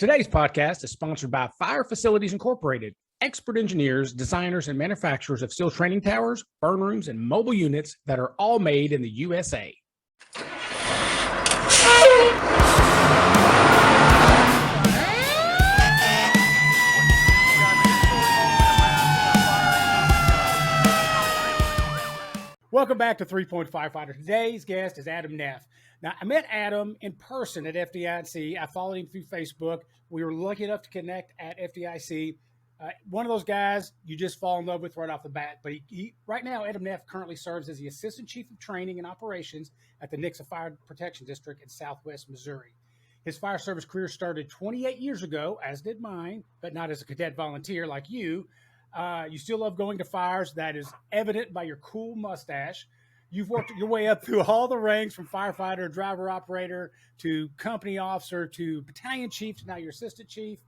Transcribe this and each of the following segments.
Today's podcast is sponsored by Fire Facilities Incorporated, expert engineers, designers, and manufacturers of steel training towers, burn rooms, and mobile units that are all made in the USA. Welcome back to 3-Point Firefighter. Today's guest is Adam Neff. Now, I met Adam in person at FDIC. I followed him through Facebook. We were lucky enough to connect at FDIC. One of those guys you just fall in love with right off the bat. But right now, Adam Neff currently serves as the Assistant Chief of Training and Operations at the Nixa Fire Protection District in Southwest Missouri. His fire service career started 28 years ago, as did mine, but not as a cadet volunteer like you. You still love going to fires. That is evident by your cool mustache. You've worked your way up through all the ranks from firefighter, driver, operator, to company officer, to battalion chief, to now your assistant chief.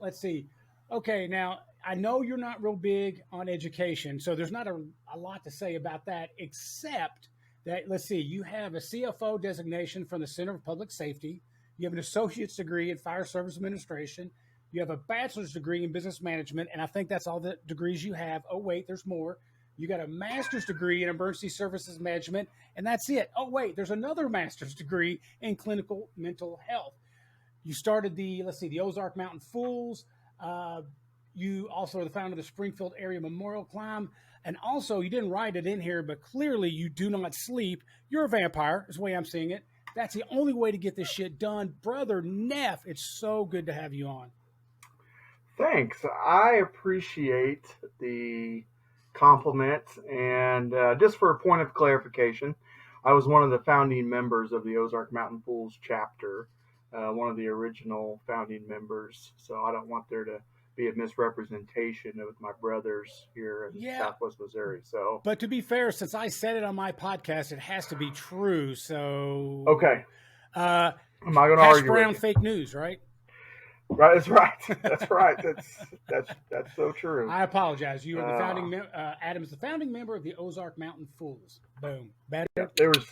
Let's see. Okay, now, I know you're not real big on education, so there's not a lot to say about that, except that, let's see, you have a CFO designation from the Center of Public Safety. You have an associate's degree in fire service administration. You have a bachelor's degree in business management, and I think that's all the degrees you have. Oh, wait, there's more. You got a master's degree in emergency services management, and that's it. Oh, wait, there's another master's degree in clinical mental health. You started the Ozark Mountain F.O.O.L.S. You also are the founder of the Springfield Area Memorial Climb. And also, you didn't write it in here, but clearly you do not sleep. You're a vampire, is the way I'm seeing it. That's the only way to get this shit done. Brother Neff, it's so good to have you on. Thanks. I appreciate the compliment. And just for a point of clarification, I was one of the founding members of the Ozark Mountain F.O.O.L.S chapter, one of the original founding members. So I don't want there to be a misrepresentation with my brothers here in Southwest Missouri. So, but to be fair, since I said it on my podcast, it has to be true. So okay, I'm not going to argue around with you. Fake news, right? Right, that's right. That's right. That's so true. I apologize. You are the founding. Adam is the founding member of the Ozark Mountain F.O.O.L.S. Boom. Better. Yeah, there was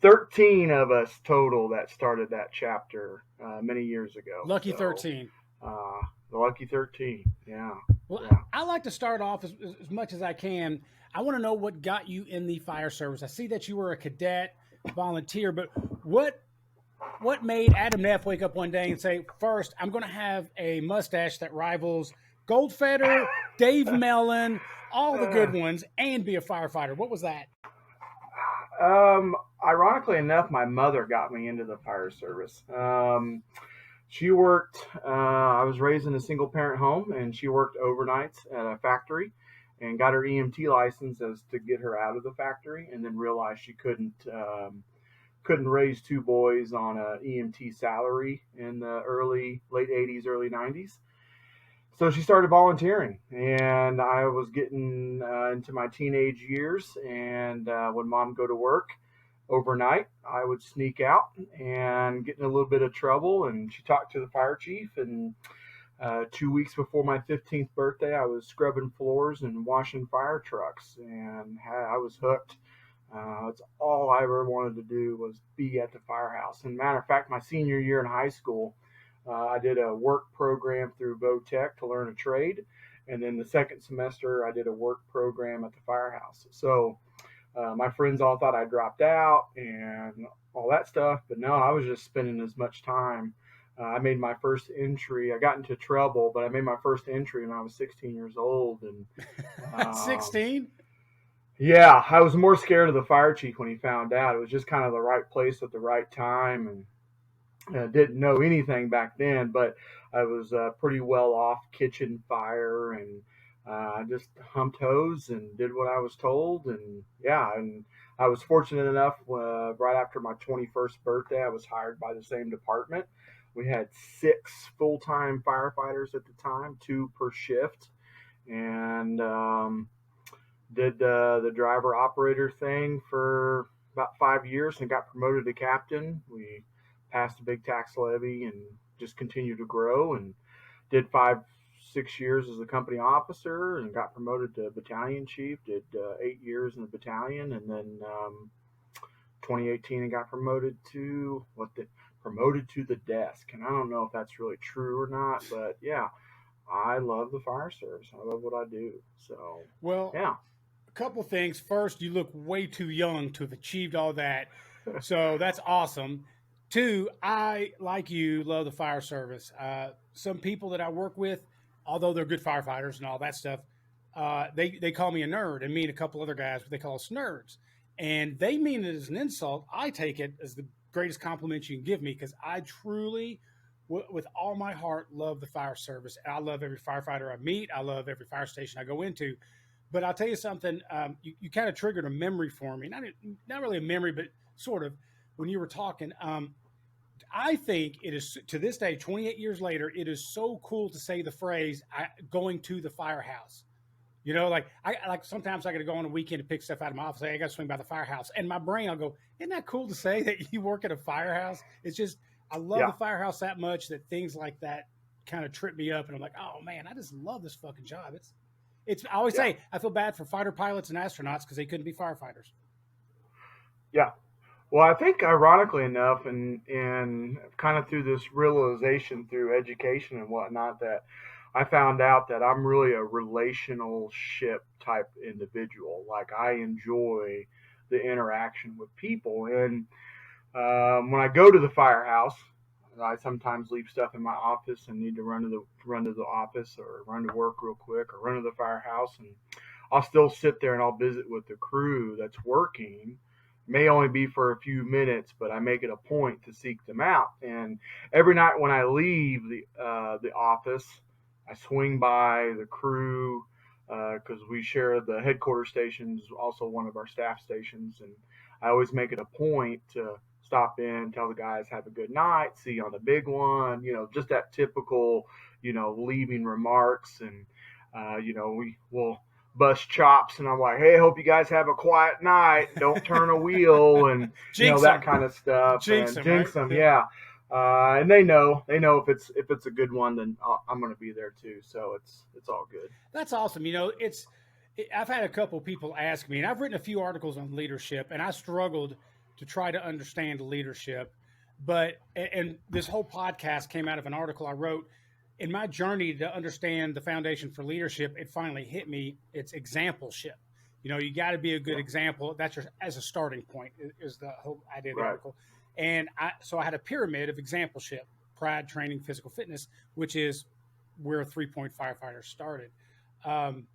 13 of us total that started that chapter many years ago. Lucky 13. The lucky 13. Yeah. Well, yeah. I like to start off as much as I can. I want to know what got you in the fire service. I see that you were a cadet volunteer, but what made Adam Neff wake up one day and say, first, I'm going to have a mustache that rivals Goldfeder, Dave Mellon, all the good ones, and be a firefighter? What was that? Ironically enough, my mother got me into the fire service. She worked, I was raised in a single parent home, and she worked overnights at a factory and got her EMT license as to get her out of the factory, and then realized she couldn't raise two boys on a EMT salary in the late 80s, early 90s. So she started volunteering, and I was getting into my teenage years, and when mom would go to work overnight, I would sneak out and get in a little bit of trouble, and she talked to the fire chief, and 2 weeks before my 15th birthday, I was scrubbing floors and washing fire trucks, and I was hooked. That's all I ever wanted to do was be at the firehouse. And matter of fact, my senior year in high school, I did a work program through Vo-Tech to learn a trade. And then the second semester, I did a work program at the firehouse. So my friends all thought I dropped out and all that stuff. But no, I was just spending as much time. I made my first entry. I got into trouble, but I made my first entry when I was 16 years old. And 16? Yeah, I was more scared of the fire chief when he found out. It was just kind of the right place at the right time, and didn't know anything back then, but I was pretty well off kitchen fire, and I just humped hose and did what I was told. And yeah, and I was fortunate enough, right after my 21st birthday, I was hired by the same department. We had 6 full-time firefighters at the time, 2 per shift, and did the driver operator thing for about 5 years and got promoted to captain. We passed a big tax levy and just continued to grow, and did 5-6 years as a company officer and got promoted to battalion chief, did 8 years in the battalion, and then 2018 and got promoted to promoted to the desk. And I don't know if that's really true or not, but yeah, I love the fire service. I love what I do. So, Well, yeah. a couple things. First, you look way too young to have achieved all that. So that's awesome. Two, I, like you, love the fire service. Some people that I work with, although they're good firefighters and all that stuff, they call me a nerd, and me and a couple other guys, they call us nerds. And they mean it as an insult. I take it as the greatest compliment you can give me because I truly, with all my heart, love the fire service. And I love every firefighter I meet. I love every fire station I go into. But I'll tell you something. You kind of triggered a memory for me. Not really a memory, but sort of when you were talking. I think it is to this day, 28 years later, it is so cool to say the phrase "going to the firehouse." You know, like I like sometimes I got to go on a weekend to pick stuff out of my office. I got to swing by the firehouse, and my brain, I'll go, "Isn't that cool to say that you work at a firehouse?" It's just I love Yeah. the firehouse that much that things like that kind of trip me up, and I'm like, "Oh man, I just love this fucking job." It's. I always Yeah. say I feel bad for fighter pilots and astronauts because they couldn't be firefighters. Yeah. Well, I think ironically enough, and kind of through this realization through education and whatnot, that I found out that I'm really a relationship type individual. Like I enjoy the interaction with people, and when I go to the firehouse, I sometimes leave stuff in my office and need to run to the office or run to work real quick or run to the firehouse, and I'll still sit there and I'll visit with the crew that's working. May only be for a few minutes, but I make it a point to seek them out. And every night when I leave the office, I swing by the crew because we share the headquarters stations, also one of our staff stations, and I always make it a point to stop in, tell the guys have a good night, see you on the big one, just that typical, leaving remarks, and we will bust chops, and I'm like, hey, hope you guys have a quiet night, don't turn a wheel, and Jinx that them, kind of stuff, jinx and them, jinx right? them, yeah. And they know if it's a good one, then I'm going to be there too. So it's all good. That's awesome. I've had a couple people ask me, and I've written a few articles on leadership, and I struggled to try to understand leadership. And this whole podcast came out of an article I wrote in my journey to understand the foundation for leadership. It finally hit me. It's exampleship. You got to be a good Yeah. example. That's as a starting point is the whole idea of the Right. article. And so I had a pyramid of exampleship: pride, training, physical fitness, which is where 3-point firefighter started. Um,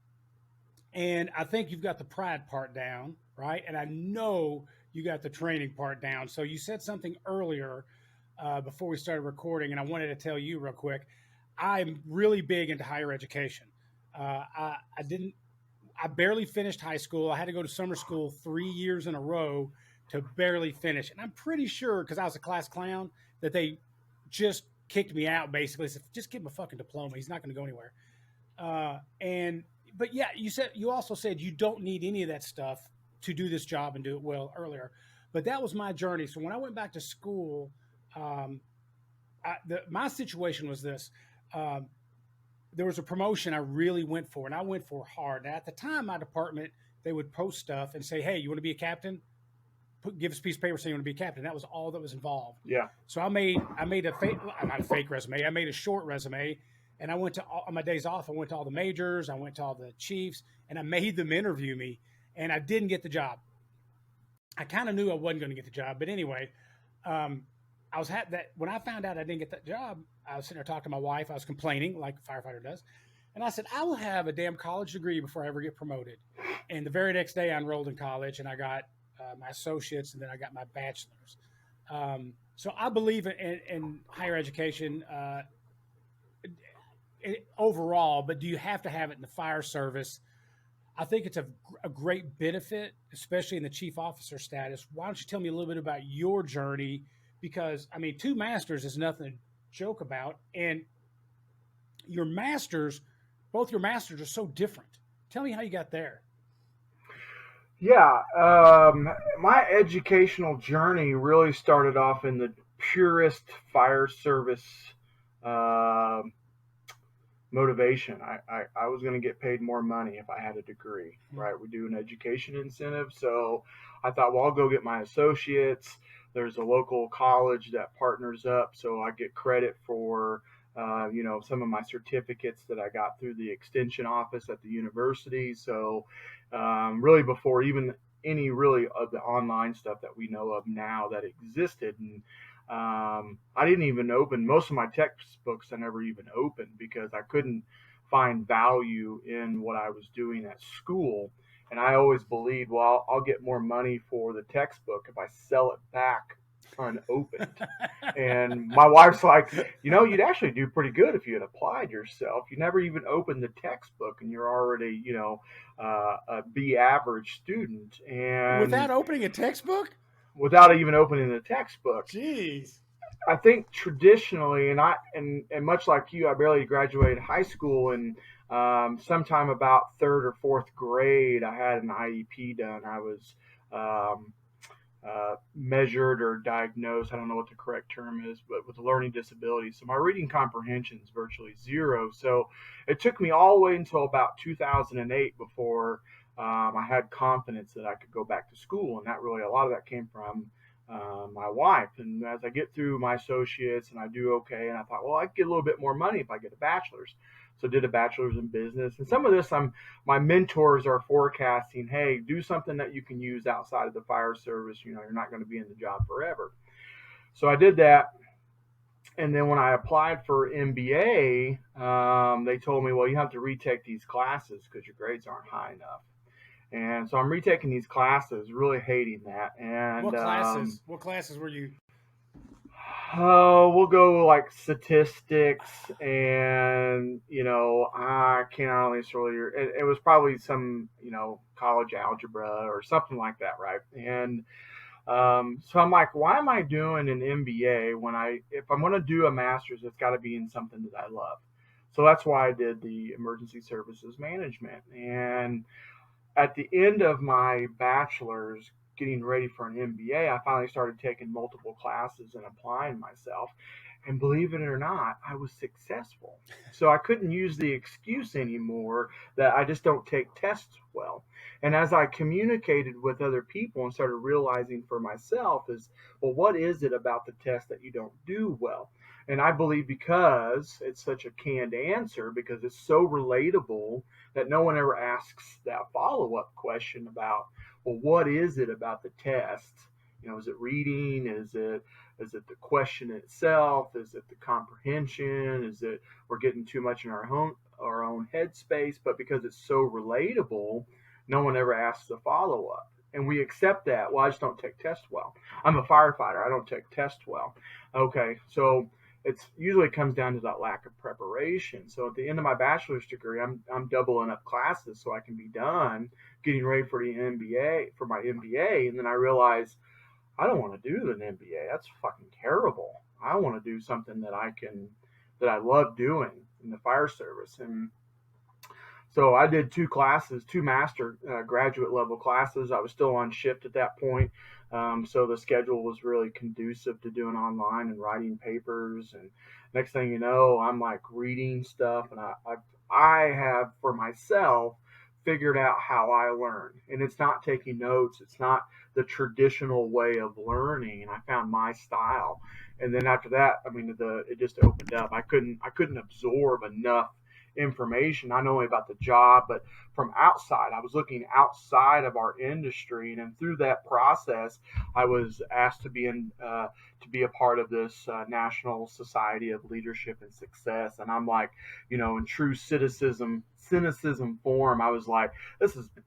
and I think you've got the pride part down, right? And I know you got the training part down. So you said something earlier before we started recording, and I wanted to tell you real quick. I'm really big into higher education. I didn't. I barely finished high school. I had to go to summer school 3 years in a row to barely finish, and I'm pretty sure because I was a class clown that they just kicked me out. Basically, said, just give him a fucking diploma. He's not going to go anywhere. And but yeah, you also said you don't need any of that stuff to do this job and do it well earlier. But that was my journey. So when I went back to school, um, my situation was this. Um, there was a promotion I really went for, and I went for hard. Now, at the time, my department, they would post stuff and say, "Hey, you want to be a captain? Give us a piece of paper saying you want to be a captain." That was all that was involved. Yeah. So I made a fake, not a fake resume. I made a short resume, and I went to on my days off. I went to all the majors. I went to all the chiefs, and I made them interview me, and I didn't get the job. I kind of knew I wasn't going to get the job, but anyway, um, I was that when I found out I didn't get that job. I was sitting there talking to my wife. I was complaining like a firefighter does, and I said, "I will have a damn college degree before I ever get promoted." And the very next day, I enrolled in college, and I got my associates, and then I got my bachelor's. So I believe in higher education overall, but do you have to have it in the fire service? I think it's a great benefit, especially in the chief officer status. Why don't you tell me a little bit about your journey? Because I mean, 2 masters is nothing to joke about, and your masters, both your masters, are so different. Tell me how you got there. Yeah. My educational journey really started off in the purest fire service um motivation. I was going to get paid more money if I had a degree, right? We do an education incentive. So I thought, well, I'll go get my associates. there's a local college that partners up, so I get credit for some of my certificates that I got through the extension office at the university. So really before even any really of the online stuff that we know of now that existed. And I didn't even open most of my textbooks. I never even opened because I couldn't find value in what I was doing at school. And I always believed, well, I'll get more money for the textbook if I sell it back unopened. And my wife's like, you'd actually do pretty good if you had applied yourself. You never even opened the textbook, and you're already, a B average student. And Without opening a textbook? Without even opening the textbook. Jeez. I think traditionally, and much like you, I barely graduated high school, and sometime about third or fourth grade, I had an IEP done. I was measured or diagnosed, I don't know what the correct term is, but with a learning disability. So my reading comprehension is virtually zero. So it took me all the way until about 2008 before I had confidence that I could go back to school. And a lot of that came from my wife. And as I get through my associates and I do okay, and I thought, well, I could get a little bit more money if I get a bachelor's. So did a bachelor's in business. And some of this, my mentors are forecasting, hey, do something that you can use outside of the fire service. You're not going to be in the job forever. So I did that. And then when I applied for MBA, they told me, well, you have to retake these classes because your grades aren't high enough. And so I'm retaking these classes, really hating that. And what classes? What classes were you? Oh, we'll go like statistics, and I can't honestly really. It was probably some college algebra or something like that, right? And so I'm like, why am I doing an MBA when if I'm going to do a master's, it's got to be in something that I love. So that's why I did the emergency services management. And at the end of my bachelor's, getting ready for an MBA, I finally started taking multiple classes and applying myself. And believe it or not, I was successful. So I couldn't use the excuse anymore that I just don't take tests well. And as I communicated with other people and started realizing for myself is, well, what is it about the test that you don't do well? And I believe because it's such a canned answer, because it's so relatable that no one ever asks that follow-up question about, well, what is it about the test? Is it reading? Is it the question itself? Is it the comprehension? Is it we're getting too much in our own headspace? But because it's so relatable, no one ever asks a follow-up. And we accept that. Well, I just don't take tests well. I'm a firefighter. I don't take tests well. Okay, so it's usually comes down to that lack of preparation. So at the end of my bachelor's degree, I'm doubling up classes so I can be done getting ready for the my MBA, and then I realized I don't want to do an MBA. That's fucking terrible. I want to do something that I love doing in the fire service. And so I did two master graduate level classes. I was still on shift at that point. So the schedule was really conducive to doing online and writing papers. And next thing you know, I'm like reading stuff, and I have for myself figured out how I learn. And it's not taking notes. It's not the traditional way of learning. I found my style. And then after that, it just opened up. I couldn't absorb enough information, not only about the job, but from outside. I was looking outside of our industry, and through that process, I was asked to be a part of this National Society of Leadership and Success. And I'm like, in true cynicism form, I was like,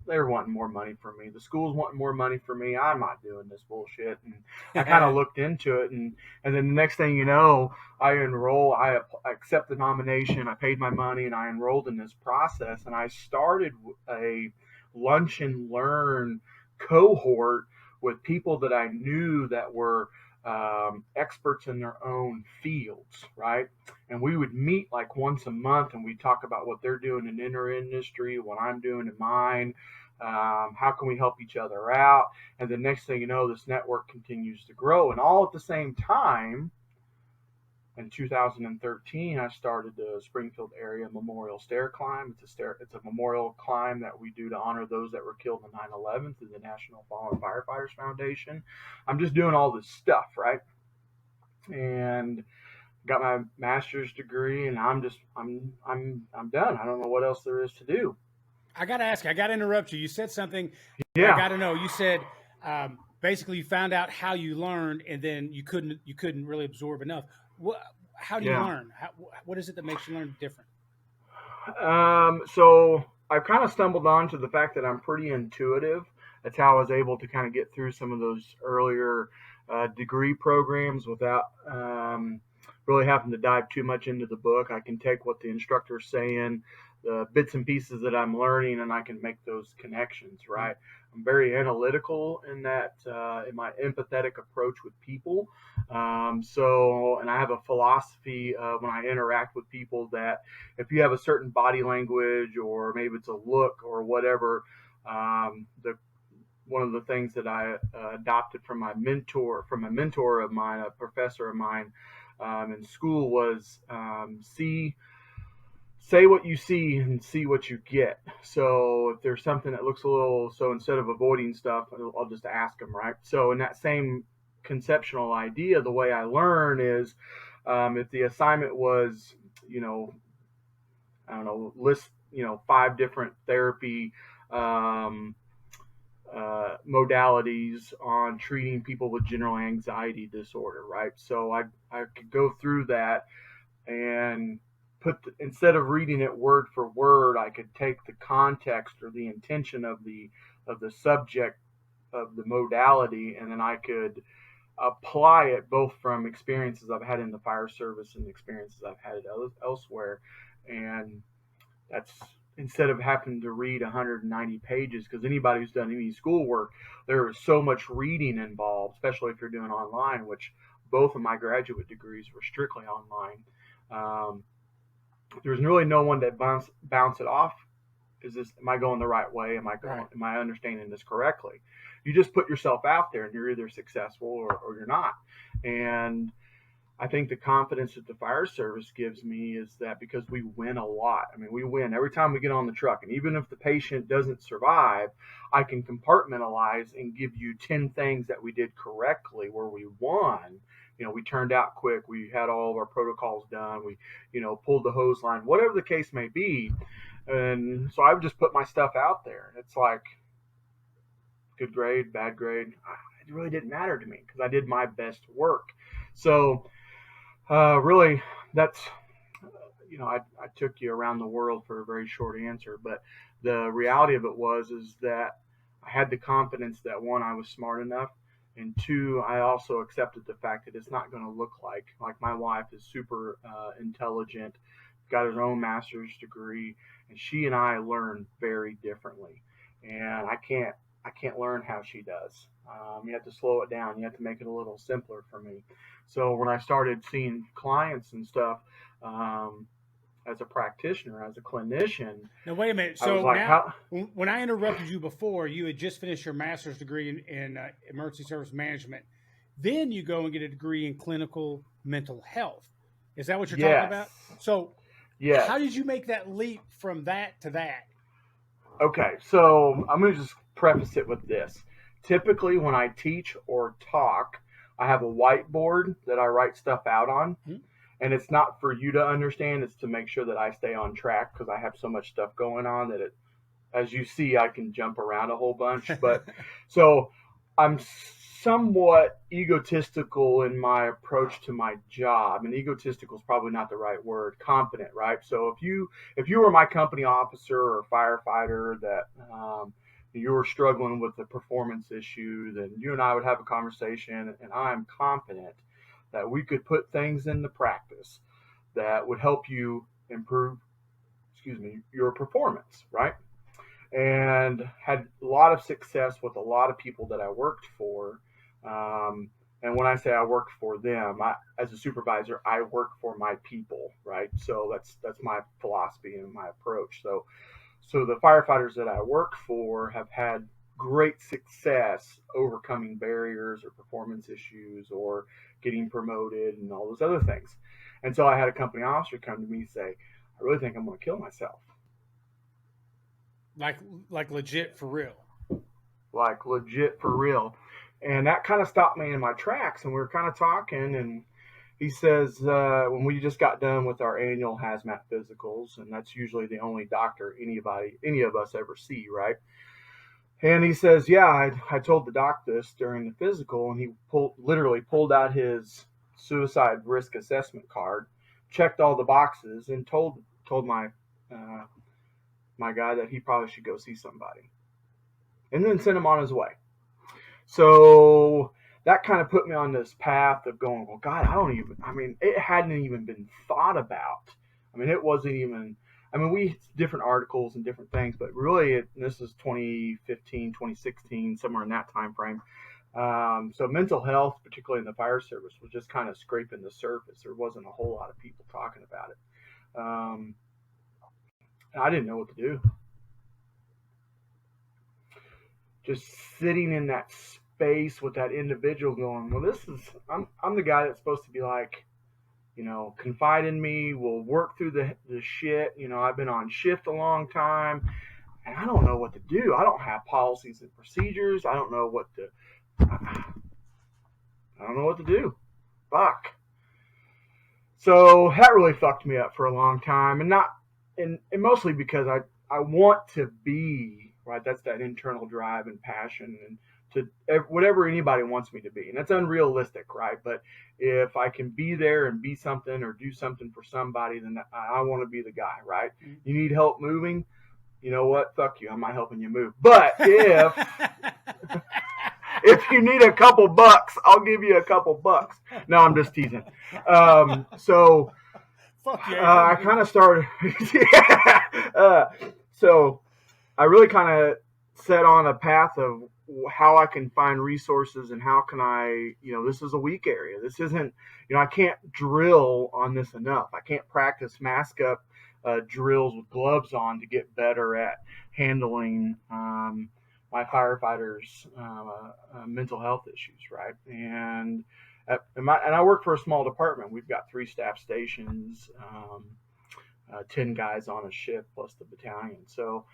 they're wanting more money from me. The school's wanting more money from me. I'm not doing this bullshit. And I kind of looked into it, and then the next thing you know, I accept the nomination, I paid my money, and I enrolled in this process, and I started a lunch and learn cohort with people that I knew that were experts in their own fields, right? And we would meet like once a month, and we'd talk about what they're doing in their industry, what I'm doing in mine. How can we help each other out? And the next thing you know, this network continues to grow, and all at the same time, In 2013, I started the Springfield area memorial stair climb. It's a memorial climb that we do to honor those that were killed in 9/11 through the National Fallen Firefighters Foundation. I'm just doing all this stuff, right? And got my master's degree, and I'm done. I don't know what else there is to do. I got to ask, I got to interrupt you. You said something I Yeah, got to know. You said basically you found out how you learned, and then you couldn't really absorb enough. How do you yeah. learn? What is it that makes you learn different? So I've kind of stumbled onto the fact that I'm pretty intuitive. That's how I was able to kind of get through some of those earlier degree programs without really having to dive too much into the book. I can take what the instructor's saying, the bits and pieces that I'm learning, and I can make those connections, right? I'm very analytical in that, in my empathetic approach with people. And I have a philosophy when I interact with people that if you have a certain body language or maybe it's a look or whatever, the one of the things that I adopted from a mentor of mine, a professor of mine in school was say what you see and see what you get. So if there's something that looks a little, so instead of avoiding stuff, I'll just ask them, right? So in that same conceptual idea, the way I learn is if the assignment was, I don't know, list, 5 different therapy um, modalities on treating people with general anxiety disorder, right? So I could go through that and instead of reading it word for word, I could take the context or the intention of the subject of the modality, and then I could apply it both from experiences I've had in the fire service and experiences I've had elsewhere. And that's instead of having to read 190 pages, because anybody who's done any schoolwork, there is so much reading involved, especially if you're doing online, which both of my graduate degrees were strictly online. There's really no one that bounce it off. Am I going the right way? Right. Am I understanding this correctly? You just put yourself out there and you're either successful or you're not. And I think the confidence that the fire service gives me is that because we win a lot. I mean, we win every time we get on the truck. And even if the patient doesn't survive, I can compartmentalize and give you 10 things that we did correctly where we won. We turned out quick. We had all of our protocols done. We, pulled the hose line, whatever the case may be. And so I would just put my stuff out there. It's like good grade, bad grade. It really didn't matter to me because I did my best work. So really, that's, I took you around the world for a very short answer, but the reality of it is that I had the confidence that one, I was smart enough, and two, I also accepted the fact that it's not going to look like my wife is super intelligent, got her own master's degree, and she and I learn very differently, and I can't learn how she does. You have to slow it down. You have to make it a little simpler for me. So when I started seeing clients and stuff, as a practitioner, as a clinician, Now wait a minute. I was So like, now, how? when I interrupted you before, you had just finished your master's degree in emergency service management. Then you go and get a degree in clinical mental health. Is that what you're talking Yes, about? So how yes. did you make that leap from that to that? Okay, so I'm going to just preface it with this. Typically, when I teach or talk, I have a whiteboard that I write stuff out on. Hmm? And it's not for you to understand, it's to make sure that I stay on track because I have so much stuff going on that as you see, I can jump around a whole bunch. But so I'm somewhat egotistical in my approach to my job, and egotistical is probably not the right word. Confident, right? So if you were my company officer or firefighter that you were struggling with a performance issue, then you and I would have a conversation, and I'm confident that we could put things into practice that would help you improve, your performance, right? And had a lot of success with a lot of people that I worked for. And when I say I worked for them, as a supervisor, I work for my people, right? So that's my philosophy and my approach. So the firefighters that I work for have had great success overcoming barriers or performance issues or getting promoted and all those other things. And so I had a company officer come to me and say, I really think I'm going to kill myself. Like legit for real. Like legit for real. And that kind of stopped me in my tracks. And we were kind of talking, and he says, when we just got done with our annual hazmat physicals, and that's usually the only doctor any of us ever see, right? And he says, yeah, I told the doc this during the physical, and he literally pulled out his suicide risk assessment card, checked all the boxes, and told my my guy that he probably should go see somebody, and then sent him on his way. So that kind of put me on this path of going, well, God, it hadn't even been thought about. I mean, it wasn't even, we different articles and different things, but really this is 2015, 2016, somewhere in that time frame. So mental health, particularly in the fire service, was just kind of scraping the surface. There wasn't a whole lot of people talking about it. I didn't know what to do. Just sitting in that space with that individual going, well, I'm the guy that's supposed to be like, confide in me. We'll work through the shit. I've been on shift a long time, and I don't know what to do. I don't have policies and procedures. I don't know what to do. Fuck. So that really fucked me up for a long time, and mostly because I want to be right. That's that internal drive and passion, and to whatever anybody wants me to be, and that's unrealistic, right? But if I can be there and be something or do something for somebody, then I want to be the guy, right? Mm-hmm. You need help moving, you know what? Fuck you, I'm not helping you move. But if you need a couple bucks, I'll give you a couple bucks. No, I'm just teasing. So fuck yeah, I kind of started. So I really kind of set on a path of how I can find resources and how can I, this is a weak area. This isn't, I can't drill on this enough. I can't practice mask up drills with gloves on to get better at handling my firefighters' mental health issues, right? And I work for a small department. We've got 3 staff stations, 10 guys on a shift plus the battalion. So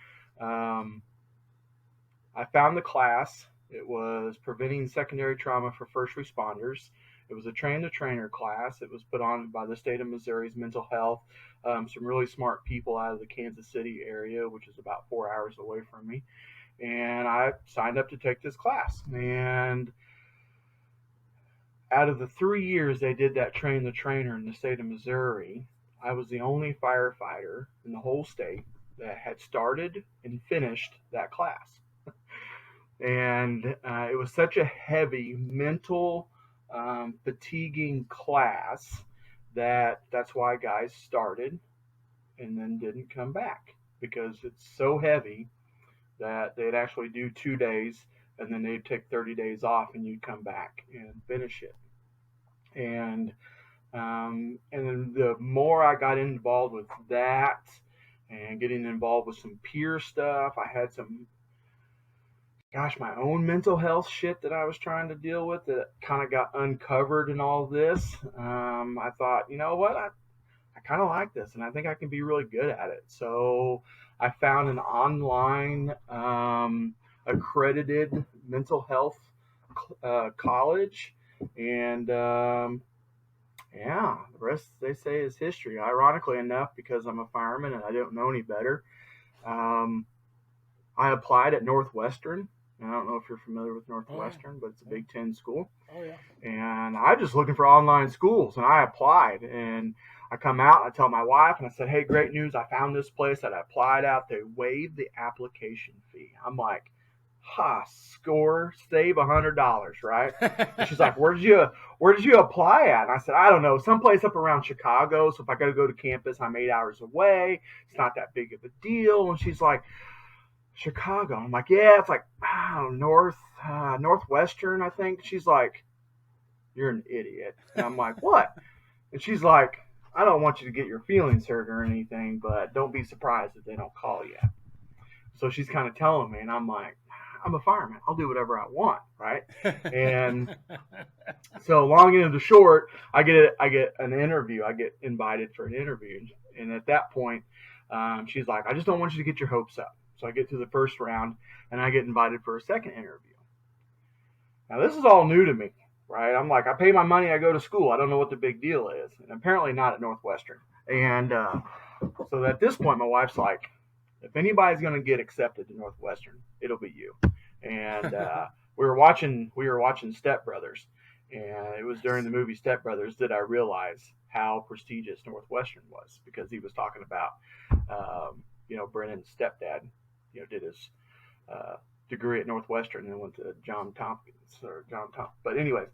I found the class. It was Preventing Secondary Trauma for First Responders. It was a train-the-trainer class. It was put on by the state of Missouri's mental health, some really smart people out of the Kansas City area, which is about 4 hours away from me. And I signed up to take this class. And out of the 3 years they did that train-the-trainer in the state of Missouri, I was the only firefighter in the whole state that had started and finished that class. And it was such a heavy mental fatiguing class that's why guys started and then didn't come back, because it's so heavy that they'd actually do 2 days and then they'd take 30 days off and you'd come back and finish it. And then the more I got involved with that and getting involved with some peer stuff, I had some my own mental health shit that I was trying to deal with that kind of got uncovered in all this. I thought, you know what, I kind of like this and I think I can be really good at it. So I found an online accredited mental health college, and the rest, they say, is history. Ironically enough, because I'm a fireman and I don't know any better, I applied at Northwestern. I don't know if you're familiar with Northwestern, but it's a Big Ten school. Oh, yeah. And I'm just looking for online schools, and I applied. And I come out, and I tell my wife, and I said, hey, great news. I found this place that I applied at. They waived the application fee. I'm like, score, save $100, right? And she's like, where did you apply at? And I said, I don't know, someplace up around Chicago. So if I got to go to campus, I'm 8 hours away. It's not that big of a deal. And she's like, Chicago. I'm like, yeah, it's like Northwestern, I think. She's like, you're an idiot. And I'm like, what? And she's like, I don't want you to get your feelings hurt or anything, but don't be surprised if they don't call you. So she's kind of telling me, and I'm like, I'm a fireman. I'll do whatever I want, right? And so long into the short, I get an interview. I get invited for an interview, and at that point, she's like, "I just don't want you to get your hopes up." So I get to the first round, and I get invited for a second interview. Now this is all new to me, right? I'm like, I pay my money, I go to school. I don't know what the big deal is, and apparently not at Northwestern. And so at this point, my wife's like, if anybody's going to get accepted to Northwestern, it'll be you. And we were watching Step Brothers, and it was during the movie Step Brothers that I realized how prestigious Northwestern was, because he was talking about, Brennan's stepdad, did his degree at Northwestern and then went to John Tompkins. But anyways,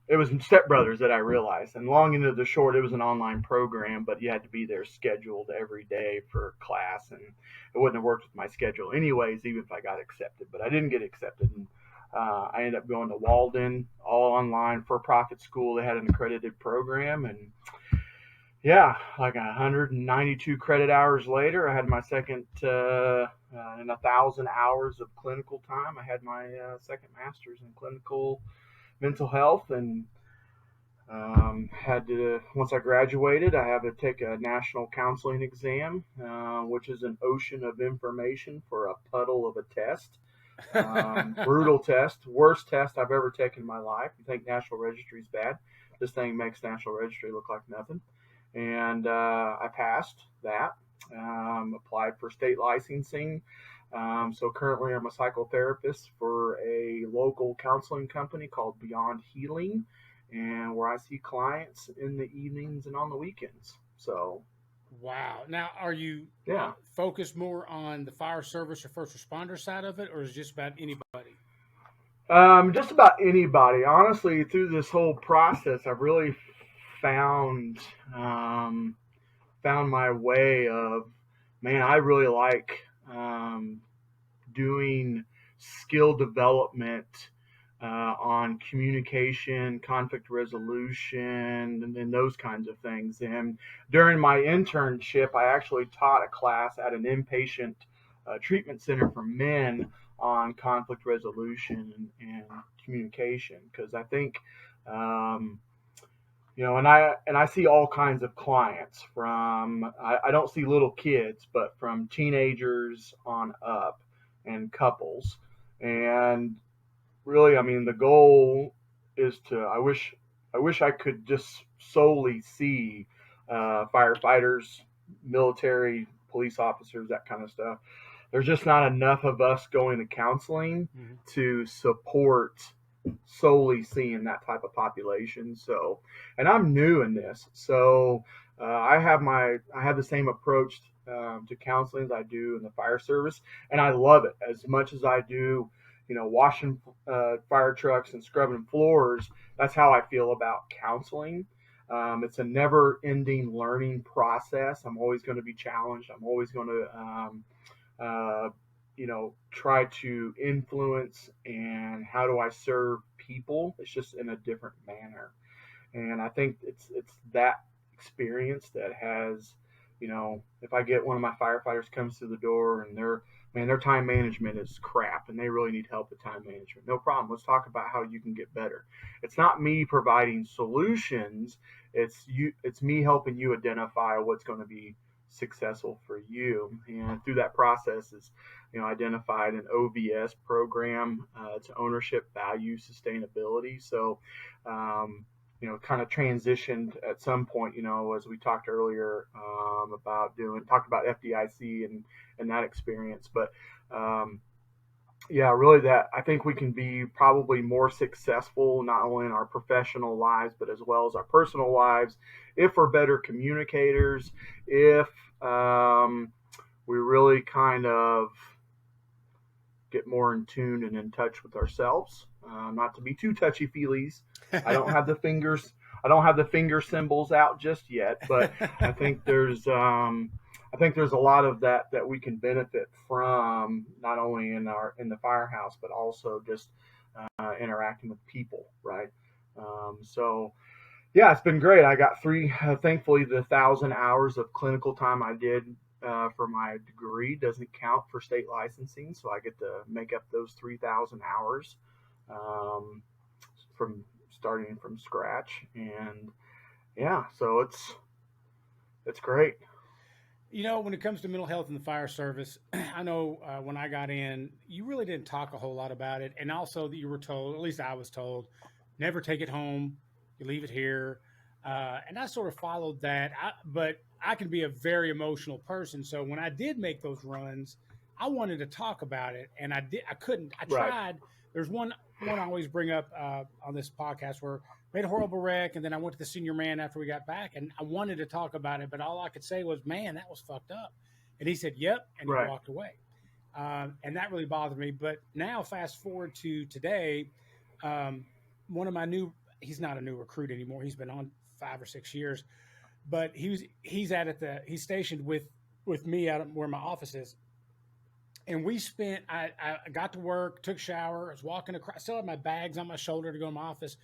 it was Step Brothers that I realized. And long into the short, it was an online program, but you had to be there scheduled every day for class, and it wouldn't have worked with my schedule anyways, even if I got accepted. But I didn't get accepted, and I ended up going to Walden, all online, for-profit school. They had an accredited program, and yeah, like 192 credit hours later, I had my second in 1,000 hours of clinical time. I had my second master's in clinical mental health, and once I graduated, I had to take a national counseling exam, which is an ocean of information for a puddle of a test. Brutal test, worst test I've ever taken in my life. You think National Registry is bad? This thing makes National Registry look like nothing. And I passed that, applied for state licensing. So currently I'm a psychotherapist for a local counseling company called Beyond Healing, and where I see clients in the evenings and on the weekends. So. Wow. Now, are you focused more on the fire service or first responder side of it, or is it just about anybody? Just about anybody. Honestly, through this whole process, I've really found my way of, man, I really like doing skill development on communication, conflict resolution, and then those kinds of things. And during my internship, I actually taught a class at an inpatient treatment center for men on conflict resolution and communication, because I think and I see all kinds of clients from, I don't see little kids, but from teenagers on up, and couples. And really, I mean, the goal is I wish I could just solely see firefighters, military, police officers, that kind of stuff. There's just not enough of us going to counseling to support solely seeing that type of population. So, and I'm new in this, so I have the same approach to counseling as I do in the fire service, and I love it as much as I do, washing fire trucks and scrubbing floors. That's how I feel about counseling. It's a never-ending learning process. I'm always going to be challenged. I'm always going to try to influence, and how do I serve people? It's just in a different manner. And I think it's that experience that has, if I get one of my firefighters comes through the door and their time management is crap and they really need help with time management, no problem. Let's talk about how you can get better. It's not me providing solutions. It's me helping you identify what's going to be successful for you. And through that process is, identified an OVS program. It's ownership, value, sustainability. So, kind of transitioned at some point, as we talked earlier talked about FDIC and that experience. But really that I think we can be probably more successful, not only in our professional lives, but as well as our personal lives, if we're better communicators, if we really kind of get more in tune and in touch with ourselves. Not to be too touchy-feelies. I don't have the finger symbols out just yet, but I think there's a lot of that we can benefit from, not only in the firehouse, but also just interacting with people, right? It's been great. I got thankfully the 1,000 hours of clinical time I did for my degree doesn't count for state licensing, so I get to make up those 3,000 hours um, from starting from scratch. And yeah, so it's great. When it comes to mental health in the fire service, I know when I got in, you really didn't talk a whole lot about it. And also that you were told, at least I was told, never take it home. You leave it here. And I sort of followed that. But I can be a very emotional person. So when I did make those runs, I wanted to talk about it. And I did. I couldn't. I Right, tried. There's one I always bring up on this podcast where made a horrible wreck, and then I went to the senior man after we got back, and I wanted to talk about it, but all I could say was, "Man, that was fucked up." And he said, "Yep," and he right, walked away. And that really bothered me. But now, fast forward to today, um, one of my he's not a new recruit anymore. He's been on 5 or 6 years, but he's stationed with me out where my office is, and we spent. I got to work, took a shower, I was walking across, still had my bags on my shoulder to go to my office.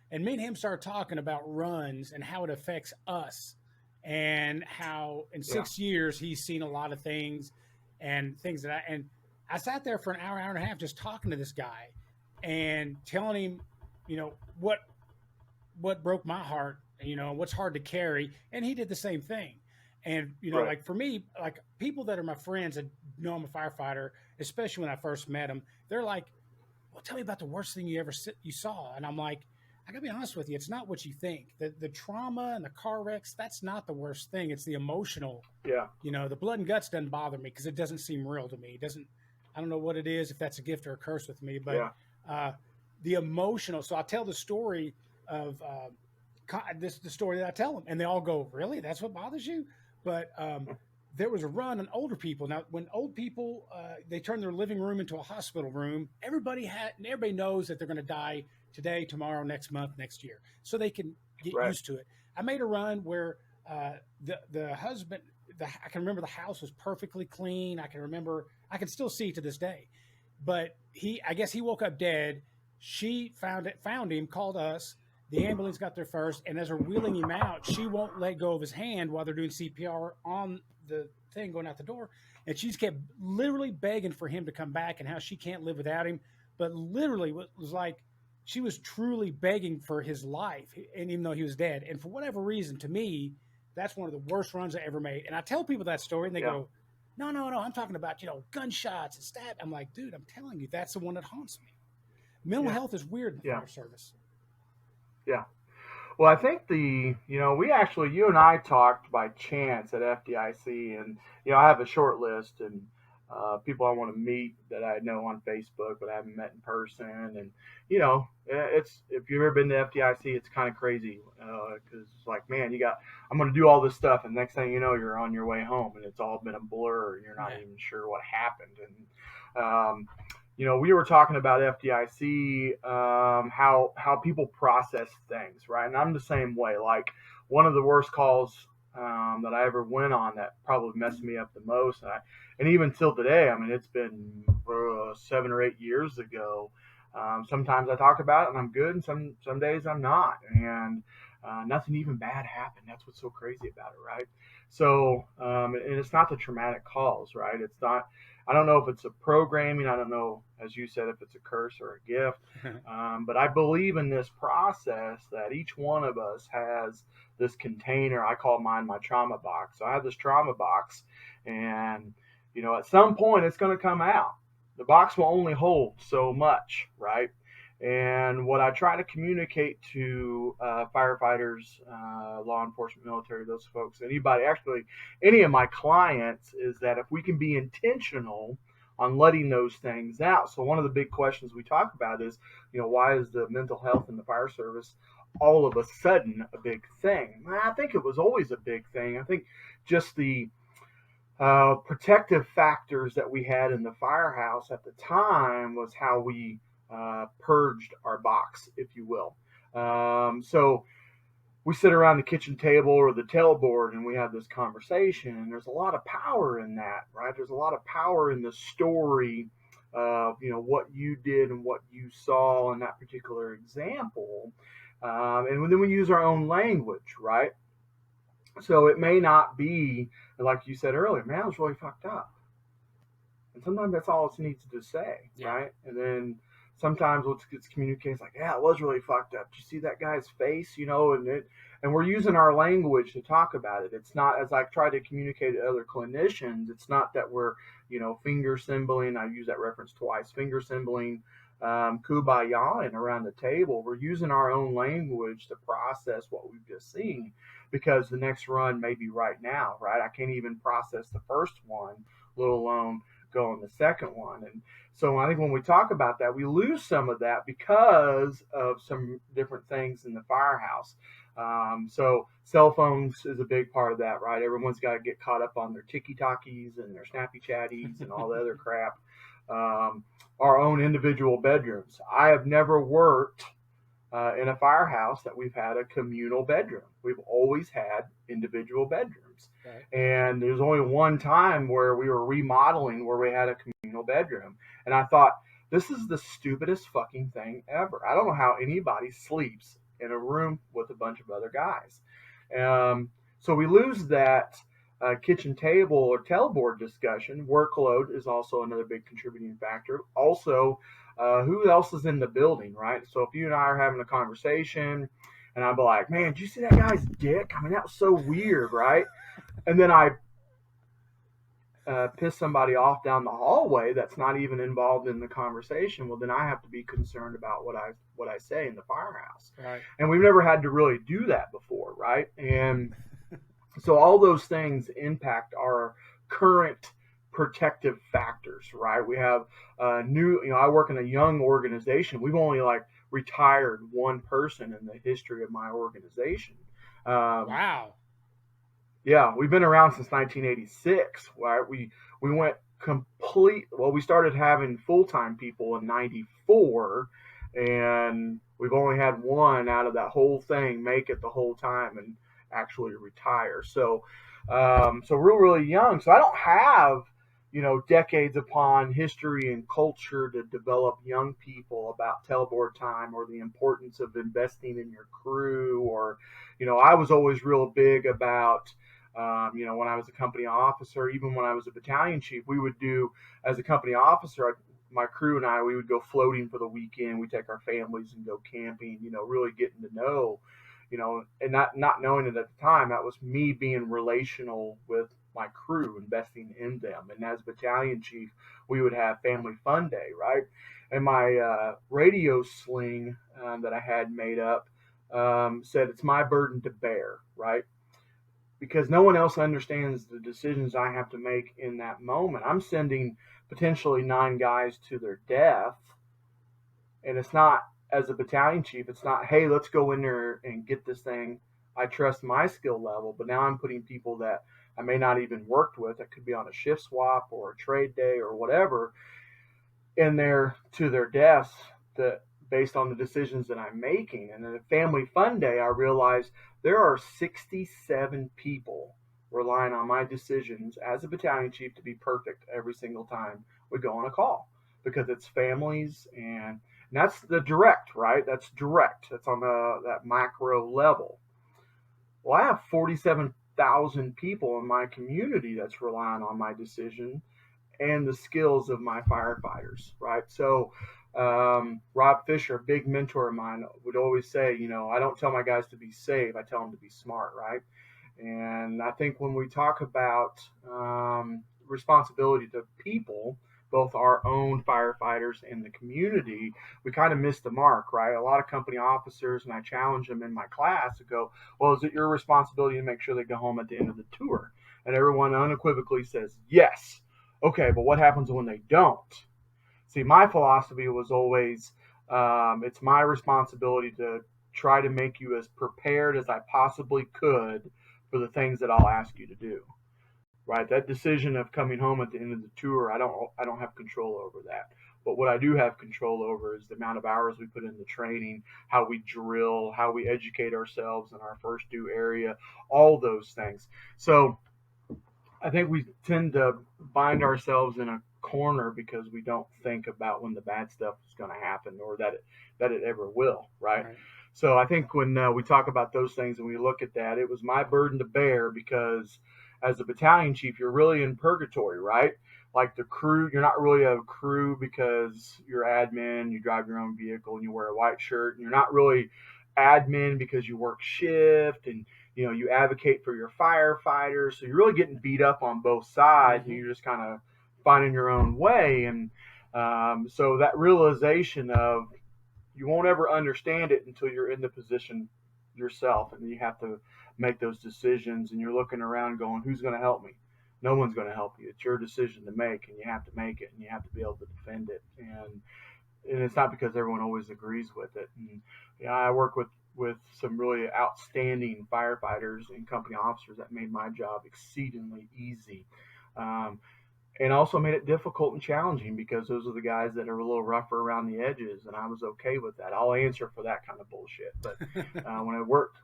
And me and him started talking about runs and how it affects us, and how in yeah, 6 years he's seen a lot of things, and things I sat there for an hour, hour and a half just talking to this guy and telling him, you know, what broke my heart, what's hard to carry. And he did the same thing. And, right, like for me, like people that are my friends that know I'm a firefighter, especially when I first met them, they're like, well, tell me about the worst thing you saw. And I'm like, I gotta be honest with you, it's not what you think. The trauma and the car wrecks, that's not the worst thing. It's the emotional. yeah, The blood and guts doesn't bother me because it doesn't seem real to me. It doesn't. I don't know what it is, if that's a gift or a curse with me, but yeah, uh, the emotional. So I tell the story of the story that I tell them, and they all go, "Really? That's what bothers you?" But there was a run on older people. Now, when old people they turn their living room into a hospital room, everybody knows that they're going to die today, tomorrow, next month, next year, so they can get right, used to it. I made a run where the husband, I can remember the house was perfectly clean. I can still see it to this day, but I guess he woke up dead. She found him, called us. The ambulance got there first, and as they're wheeling him out, she won't let go of his hand while they're doing CPR on the thing going out the door. And she's kept literally begging for him to come back, and how she can't live without him. But literally, was like she was truly begging for his life, and even though he was dead. And for whatever reason, to me, that's one of the worst runs I ever made. And I tell people that story, and they yeah, go, "No, no, no! I'm talking about gunshots and stab." I'm like, dude, I'm telling you, that's the one that haunts me. Mental yeah, health is weird in the yeah, fire service. yeah. Well, I think we actually, you and I talked by chance at FDIC, and I have a short list and people I want to meet that I know on Facebook, but I haven't met in person. And it's if you've ever been to FDIC, it's kind of crazy because it's like, man, I'm going to do all this stuff, and next thing you know, you're on your way home, and it's all been a blur, and you're not Yeah. even sure what happened. And we were talking about FDIC, how people process things, right? And I'm the same way. Like one of the worst calls that I ever went on that probably messed me up the most, and even till today, I mean, it's been 7 or 8 years ago. Sometimes I talk about it and I'm good, and some days I'm not, and nothing even bad happened. That's what's so crazy about it, right? So, and it's not the traumatic calls, right? It's not. I don't know if it's a programming. I don't know, as you said, if it's a curse or a gift. But I believe in this process that each one of us has this container. I call mine my trauma box. So I have this trauma box, and at some point it's going to come out. The box will only hold so much, right? And what I try to communicate to firefighters, law enforcement, military, those folks, anybody, actually, any of my clients, is that if we can be intentional on letting those things out. So one of the big questions we talk about is, why is the mental health in the fire service all of a sudden a big thing? I think it was always a big thing. I think just the protective factors that we had in the firehouse at the time was how we purged our box, if you will. So we sit around the kitchen table or the tailboard and we have this conversation, and there's a lot of power in that, right? There's a lot of power in the story of what you did and what you saw in that particular example, and then we use our own language, right? So it may not be, like you said earlier, man, I was really fucked up. And sometimes that's all it needs to say, Yeah. right? And then sometimes what gets communicated is like, yeah, it was really fucked up. Did you see that guy's face? And we're using our language to talk about it. It's not, as I try to communicate to other clinicians, it's not that we're, finger symboling. I use that reference twice, finger symboling, kumbaya around the table. We're using our own language to process what we've just seen, because the next run may be right now, right? I can't even process the first one, let alone go on the second one. And so I think when we talk about that, we lose some of that because of some different things in the firehouse. So cell phones is a big part of that, right? Everyone's got to get caught up on their tiki-takis and their snappy chatties and all the other crap. Our own individual bedrooms. I have never worked in a firehouse that we've had a communal bedroom. We've always had individual bedrooms. Right. And there's only one time where we were remodeling where we had a communal bedroom. And I thought, this is the stupidest fucking thing ever. I don't know how anybody sleeps in a room with a bunch of other guys. So we lose that kitchen table or tailboard discussion. Workload is also another big contributing factor. Also, who else is in the building, right? So if you and I are having a conversation and I'd be like, man, did you see that guy's dick? I mean, that was so weird, right? And then I piss somebody off down the hallway that's not even involved in the conversation, well, then I have to be concerned about what I say in the firehouse. Right. And we've never had to really do that before, right? And so all those things impact our current protective factors, right? We have I work in a young organization. We've only retired one person in the history of my organization. Wow. Yeah, we've been around since 1986. Right? We went we started having full-time people in 94, and we've only had one out of that whole thing make it the whole time and actually retire. So we're really young. So I don't have, decades upon history and culture to develop young people about tailboard time or the importance of investing in your crew. Or, I was always real big about, when I was a company officer, even when I was a battalion chief, we would do, as a company officer, my crew and I, we would go floating for the weekend. We take our families and go camping, really getting to know, and not knowing it at the time, that was me being relational with my crew, investing in them. And as battalion chief, we would have family fun day, right? And my radio sling that I had made up said, it's my burden to bear, right? Because no one else understands the decisions I have to make in that moment. I'm sending potentially 9 guys to their death, and it's not, as a battalion chief, it's not, hey, let's go in there and get this thing. I trust my skill level, but now I'm putting people that I may not even worked with, that could be on a shift swap or a trade day or whatever, in there to their deaths, that based on the decisions that I'm making. And then at family fun day, I realized there are 67 people relying on my decisions as a battalion chief to be perfect every single time we go on a call, because it's families. And that's the direct, right? That's direct. That's on that macro level. Well, I have 47,000 people in my community that's relying on my decision and the skills of my firefighters, right? So Rob Fisher, a big mentor of mine, would always say, I don't tell my guys to be safe, I tell them to be smart, right? And I think when we talk about responsibility to people, both our own firefighters and the community, we kind of miss the mark, right? A lot of company officers, and I challenge them in my class to go, well, is it your responsibility to make sure they go home at the end of the tour? And everyone unequivocally says, yes. Okay, but what happens when they don't? See, my philosophy was always, it's my responsibility to try to make you as prepared as I possibly could for the things that I'll ask you to do. Right? That decision of coming home at the end of the tour, I don't have control over that. But what I do have control over is the amount of hours we put in the training, how we drill, how we educate ourselves in our first due area, all those things. So I think we tend to bind ourselves in a corner because we don't think about when the bad stuff is going to happen, or that it ever will, right? So I think when we talk about those things and we look at that, it was my burden to bear because as a battalion chief, you're really in purgatory, right? Like the crew, you're not really a crew because you're admin, you drive your own vehicle and you wear a white shirt. And you're not really admin because you work shift and you advocate for your firefighters. So you're really getting beat up on both sides and you're just kind of finding your own way. And so that realization of you won't ever understand it until you're in the position yourself, and you have to make those decisions. And you're looking around, going, "Who's going to help me?" No one's going to help you. It's your decision to make, and you have to make it, and you have to be able to defend it. And it's not because everyone always agrees with it. And I work with some really outstanding firefighters and company officers that made my job exceedingly easy. And also made it difficult and challenging because those are the guys that are a little rougher around the edges, and I was okay with that. I'll answer for that kind of bullshit. But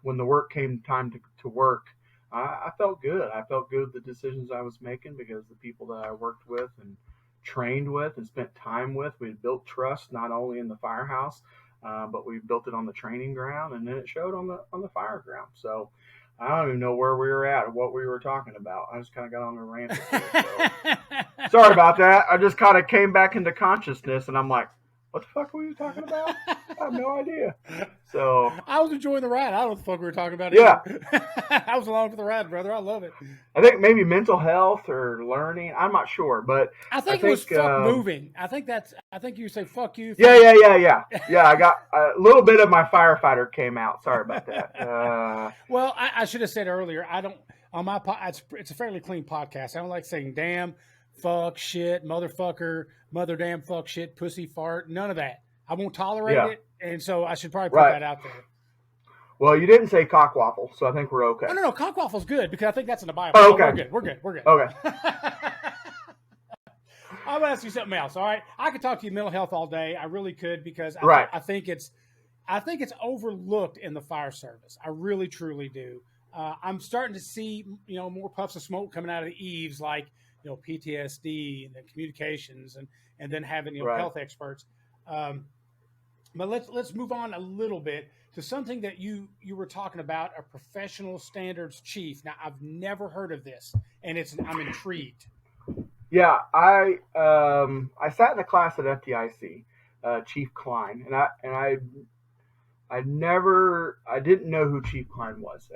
when the work came time to work, I felt good. I felt good with the decisions I was making because the people that I worked with and trained with and spent time with, we had built trust not only in the firehouse, but we built it on the training ground, and then it showed on the fire ground. So I don't even know where we were at or what we were talking about. I just kind of got on a rant. So. Sorry about that. I just kind of came back into consciousness, and I'm like, what the fuck were you talking about? I have no idea. So I was enjoying the ride. I don't know what the fuck we were talking about. Yeah. I was along for the ride, brother. I love it. I think maybe mental health or learning. I'm not sure, but I think it was fuck moving. I think you say fuck you. Yeah. I got a little bit of my firefighter came out. Sorry about that. Well, I should have said earlier. I don't on my it's a fairly clean podcast. I don't like saying damn, fuck, shit, motherfucker, mother, damn, fuck, shit, pussy, fart. None of that. I won't tolerate it, and so I should probably put that out there. Well, you didn't say cockwaffle, so I think we're okay. No, cockwaffle's good because I think that's in the Bible. Oh, okay. We're good. Okay. I'm gonna ask you something else. All right, I could talk to you mental health all day. I really could because I think it's overlooked in the fire service. I really truly do. I'm starting to see more puffs of smoke coming out of the eaves, like PTSD and the communications, and then having health experts. But let's move on a little bit to something that you were talking about, a professional standards chief. Now, I've never heard of this, and I'm intrigued. Yeah, I sat in a class at FDIC, Chief Klein, and I didn't know who Chief Klein was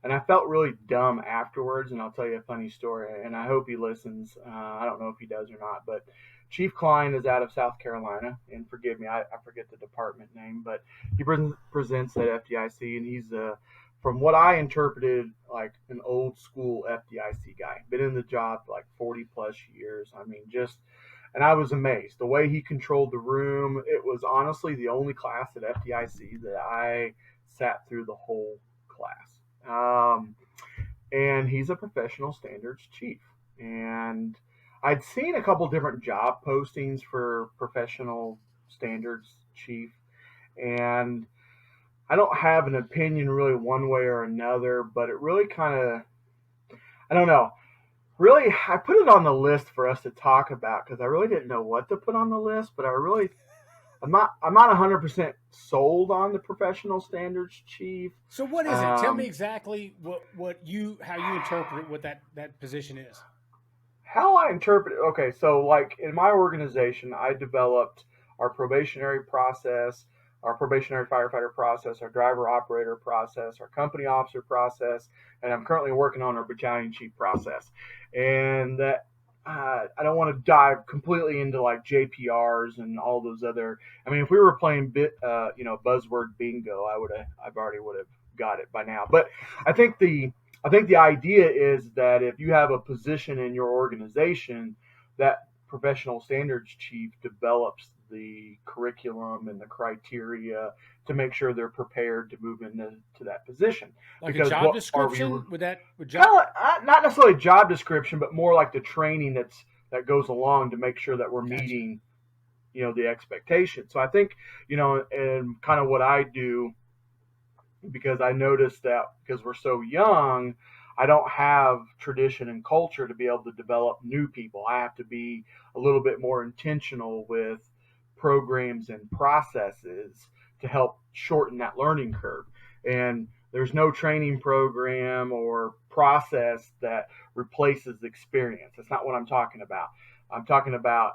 and I felt really dumb afterwards. And I'll tell you a funny story, and I hope he listens. I don't know if he does or not, but Chief Klein is out of South Carolina, and forgive me, I forget the department name, but he presents at FDIC, and he's from what I interpreted, like an old school FDIC guy. Been in the job for like 40 plus years. I mean, and I was amazed. The way he controlled the room, it was honestly the only class at FDIC that I sat through the whole class. And he's a professional standards chief. And I'd seen a couple different job postings for professional standards chief. And I don't have an opinion really one way or another, but it really kind of, I don't know. Really, I put it on the list for us to talk about because I really didn't know what to put on the list, but I'm not 100% sold on the professional standards chief. So what is it? Tell me exactly how you interpret what that position is. How I interpret it. Okay, so like in my organization, I developed our probationary process, our probationary firefighter process, our driver operator process, our company officer process, and I'm currently working on our battalion chief process. And that I don't want to dive completely into like JPRs and all those other. I mean, if we were playing buzzword bingo, I already would have got it by now. But I think the idea is that if you have a position in your organization, that professional standards chief develops the curriculum and the criteria to make sure they're prepared to move into that position. Like because a job description? Not necessarily a job description, but more like the training that goes along to make sure that we're meeting, the expectation. So I think, and kind of what I do, because I noticed that because we're so young, I don't have tradition and culture to be able to develop new people. I have to be a little bit more intentional with programs and processes to help shorten that learning curve. And there's no training program or process that replaces experience. That's not what I'm talking about. I'm talking about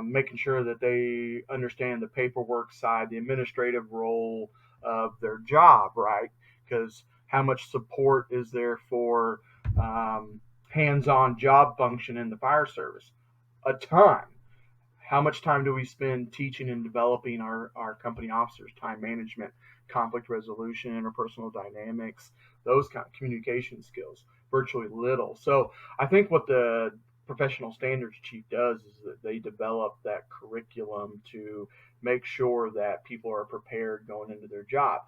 making sure that they understand the paperwork side, the administrative role of their job, right? Because how much support is there for hands-on job function in the fire service? A ton. How much time do we spend teaching and developing our company officers? Time management, conflict resolution, interpersonal dynamics, those kind of communication skills. Virtually little. So I think what the professional standards chief does is that they develop that curriculum to make sure that people are prepared going into their job.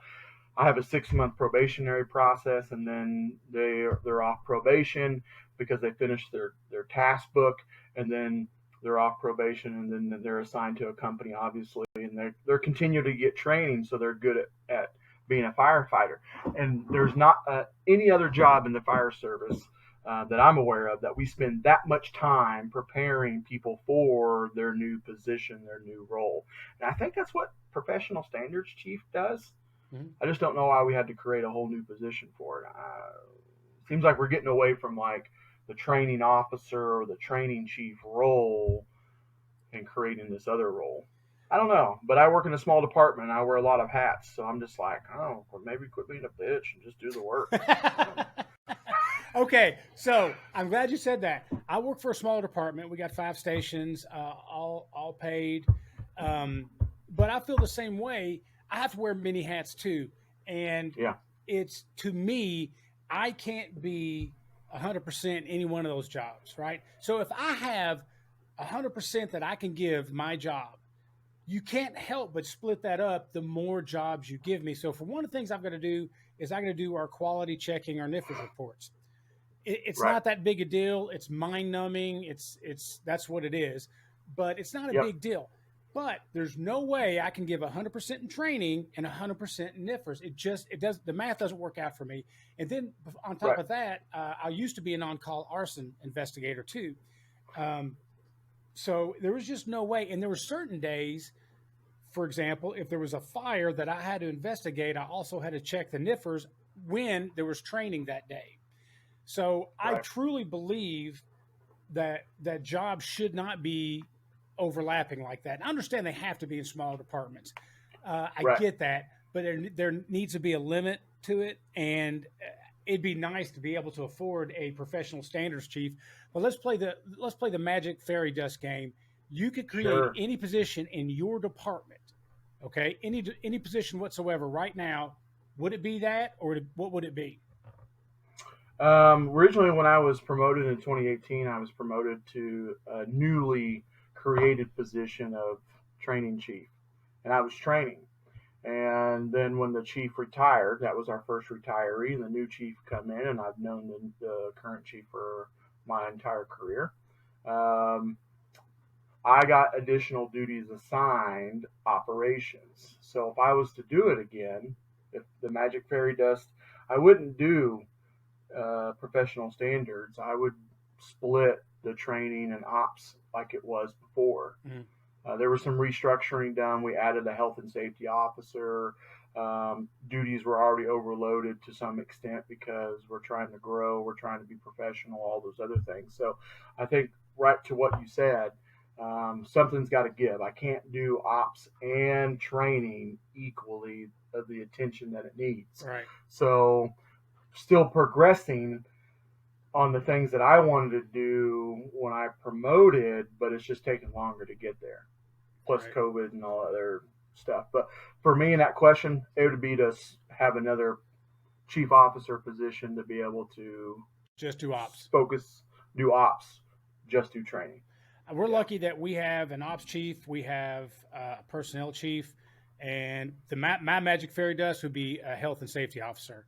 I have a 6-month probationary process, and then they're off probation because they finish their task book, and then they're off probation, and then they're assigned to a company, obviously, and they're continue to get training, so they're good at being a firefighter. And there's not any other job in the fire service that I'm aware of that we spend that much time preparing people for their new position, their new role. And I think that's what professional standards chief does. Mm-hmm. I just don't know why we had to create a whole new position for it. Seems like we're getting away from like the training officer or the training chief role and creating this other role. I don't know, but I work in a small department. And I wear a lot of hats, so I'm just like, oh, well, maybe quit being a bitch and just do the work. Okay, so I'm glad you said that. I work for a smaller department. We got 5 stations, all paid, but I feel the same way. I have to wear many hats too, and it's, to me, I can't be 100% any one of those jobs, right? So if I have 100% that I can give my job, you can't help but split that up the more jobs you give me. So for one of the things I've got to do is I'm going to do our quality checking, our NIFRS reports. It's not that big a deal. It's mind numbing. It's that's what it is, but it's not a big deal. But there's no way I can give 100% in training and 100% in NIFRS. It does. The math doesn't work out for me. And then on top of that, I used to be an on-call arson investigator too. So there was just no way. And there were certain days, for example, if there was a fire that I had to investigate, I also had to check the NIFRS when there was training that day. So I truly believe that jobs should not be overlapping like that. And I understand they have to be in small departments. I get that, but there needs to be a limit to it. And it'd be nice to be able to afford a professional standards chief. But let's play the magic fairy dust game. You could create any position in your department, okay? Any position whatsoever right now. Would it be that, or what would it be? Originally, when I was promoted in 2018, I was promoted to a newly created position of training chief, and I was training. And then when the chief retired, that was our first retiree, the new chief come in, and I've known the current chief for my entire career. I got additional duties assigned, operations. So if I was to do it again, if the magic fairy dust, I wouldn't do professional standards. I would split the training and ops like it was before. Mm-hmm. There was some restructuring done. We added a health and safety officer. Duties were already overloaded to some extent because we're trying to grow, we're trying to be professional, all those other things. So I think right to what you said, something's got to give. I can't do ops and training equally of the attention that it needs. Right. So still progressing on the things that I wanted to do when I promoted, but it's just taking longer to get there. Plus COVID and all other stuff. But for me in that question, it would be to have another chief officer position to be able to just do ops, do ops, just do training. We're lucky that we have an ops chief, we have a personnel chief, and my magic fairy dust would be a health and safety officer.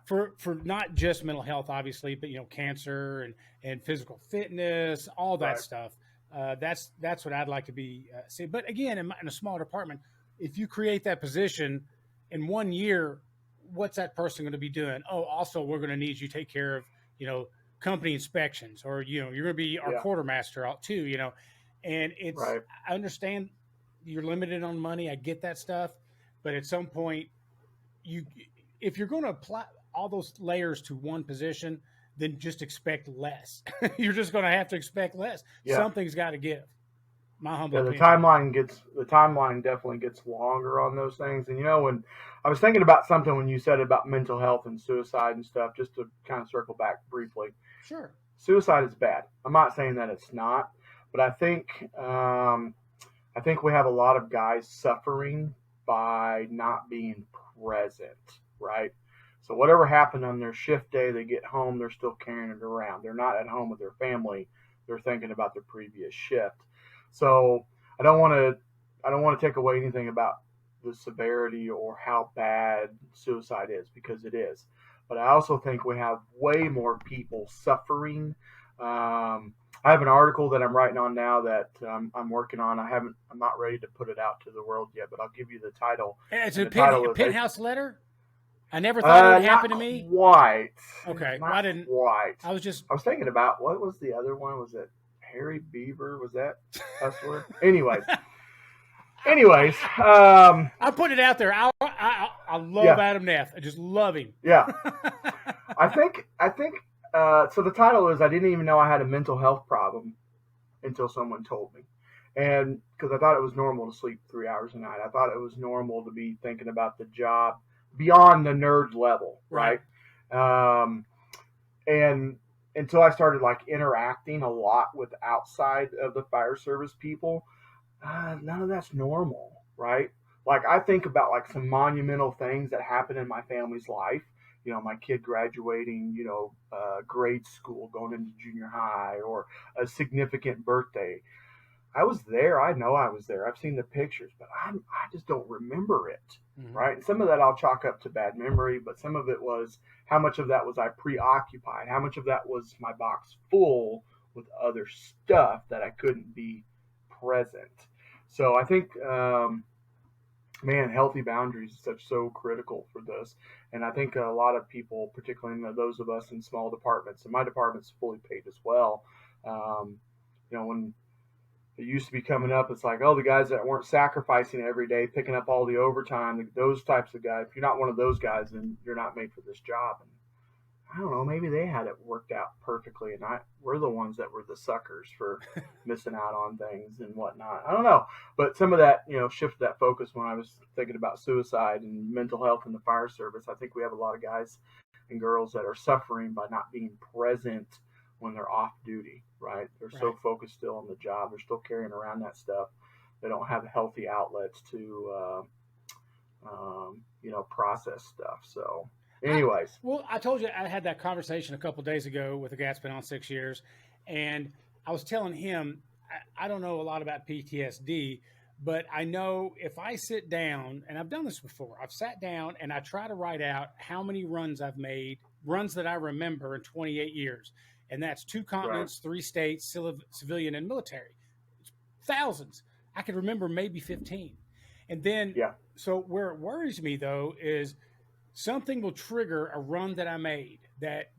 For not just mental health, obviously, but cancer and physical fitness, all that stuff. That's what I'd like to be. See, but again, in a small department, if you create that position in 1 year, what's that person going to be doing? Oh, also, we're going to need you to take care of company inspections, or you're going to be our quartermaster out too. And it's I understand you're limited on money. I get that stuff, but at some point, if you're going to apply all those layers to one position, then just expect less. You're just going to have to expect less. Yeah. Something's got to give. My humble The opinion. timeline definitely gets longer on those things. And when I was thinking about something when you said about mental health and suicide and stuff, just to kind of circle back briefly. Sure. Suicide is bad. I'm not saying that it's not, but I think we have a lot of guys suffering by not being present, right? So whatever happened on their shift day, they get home, they're still carrying it around. They're not at home with their family. They're thinking about their previous shift. So I don't want to take away anything about the severity or how bad suicide is, because it is. But I also think we have way more people suffering. I have an article that I'm writing on now that I'm working on. I'm not ready to put it out to the world yet, but I'll give you the title. It's a penthouse letter. I never thought it would happen to me. Quite. Okay. Not I didn't. quite. I was thinking about, what was the other one? Was it Harry Beaver? Was that Hustler? Anyways. I put it out there. I love Adam Neff. I just love him. Yeah. I think so the title is, I didn't even know I had a mental health problem until someone told me. And because I thought it was normal to sleep 3 hours a night. I thought it was normal to be thinking about the job beyond the nerd level, right? And until I started interacting a lot with outside of the fire service people, none of that's normal, right? I think about some monumental things that happen in my family's life. My kid graduating, grade school, going into junior high, or a significant birthday. I was there. I know I was there. I've seen the pictures, but I just don't remember it, right? And some of that I'll chalk up to bad memory, but some of it was, how much of that was I preoccupied? How much of that was my box full with other stuff that I couldn't be present? So I think, healthy boundaries is so critical for this. And I think a lot of people, particularly those of us in small departments, and my department's fully paid as well, when it used to be coming up, it's like, oh, the guys that weren't sacrificing every day, picking up all the overtime, those types of guys. If you're not one of those guys, then you're not made for this job. And I don't know, maybe they had it worked out perfectly, and we're the ones that were the suckers for missing out on things and whatnot. I don't know, but some of that, shifted that focus when I was thinking about suicide and mental health in the fire service. I think we have a lot of guys and girls that are suffering by not being present when they're off duty, right? They're so focused still on the job. They're still carrying around that stuff. They don't have healthy outlets to, process stuff. So anyways. I told you I had that conversation a couple of days ago with a guy that's been on 6 years. And I was telling him, I don't know a lot about PTSD, but I know if I sit down, and I've done this before, I've sat down and I try to write out how many runs I've made, runs that I remember in 28 years. And that's 2 continents, 3 states, civilian and military. Thousands. I could remember maybe 15. And then, so where it worries me, though, is something will trigger a run that I made,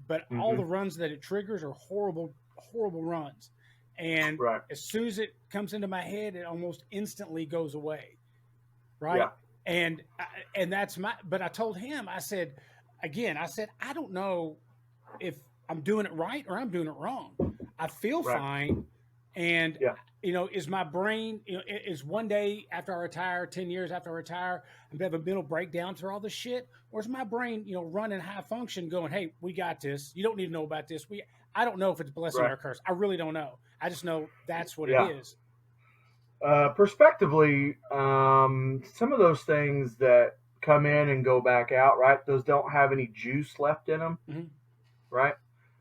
but all the runs that it triggers are horrible, horrible runs. And as soon as it comes into my head, it almost instantly goes away. Right. Yeah. And that's but I told him, I said, I don't know if I'm doing it right or I'm doing it wrong. I feel fine. And, is my brain, is one day after I retire, 10 years after I retire, I'm going to have a mental breakdown through all this shit? Or is my brain, running high function going, hey, we got this. You don't need to know about this. I don't know if it's a blessing or a curse. I really don't know. I just know that's what it is. Perspectively, some of those things that come in and go back out, right? Those don't have any juice left in them, right?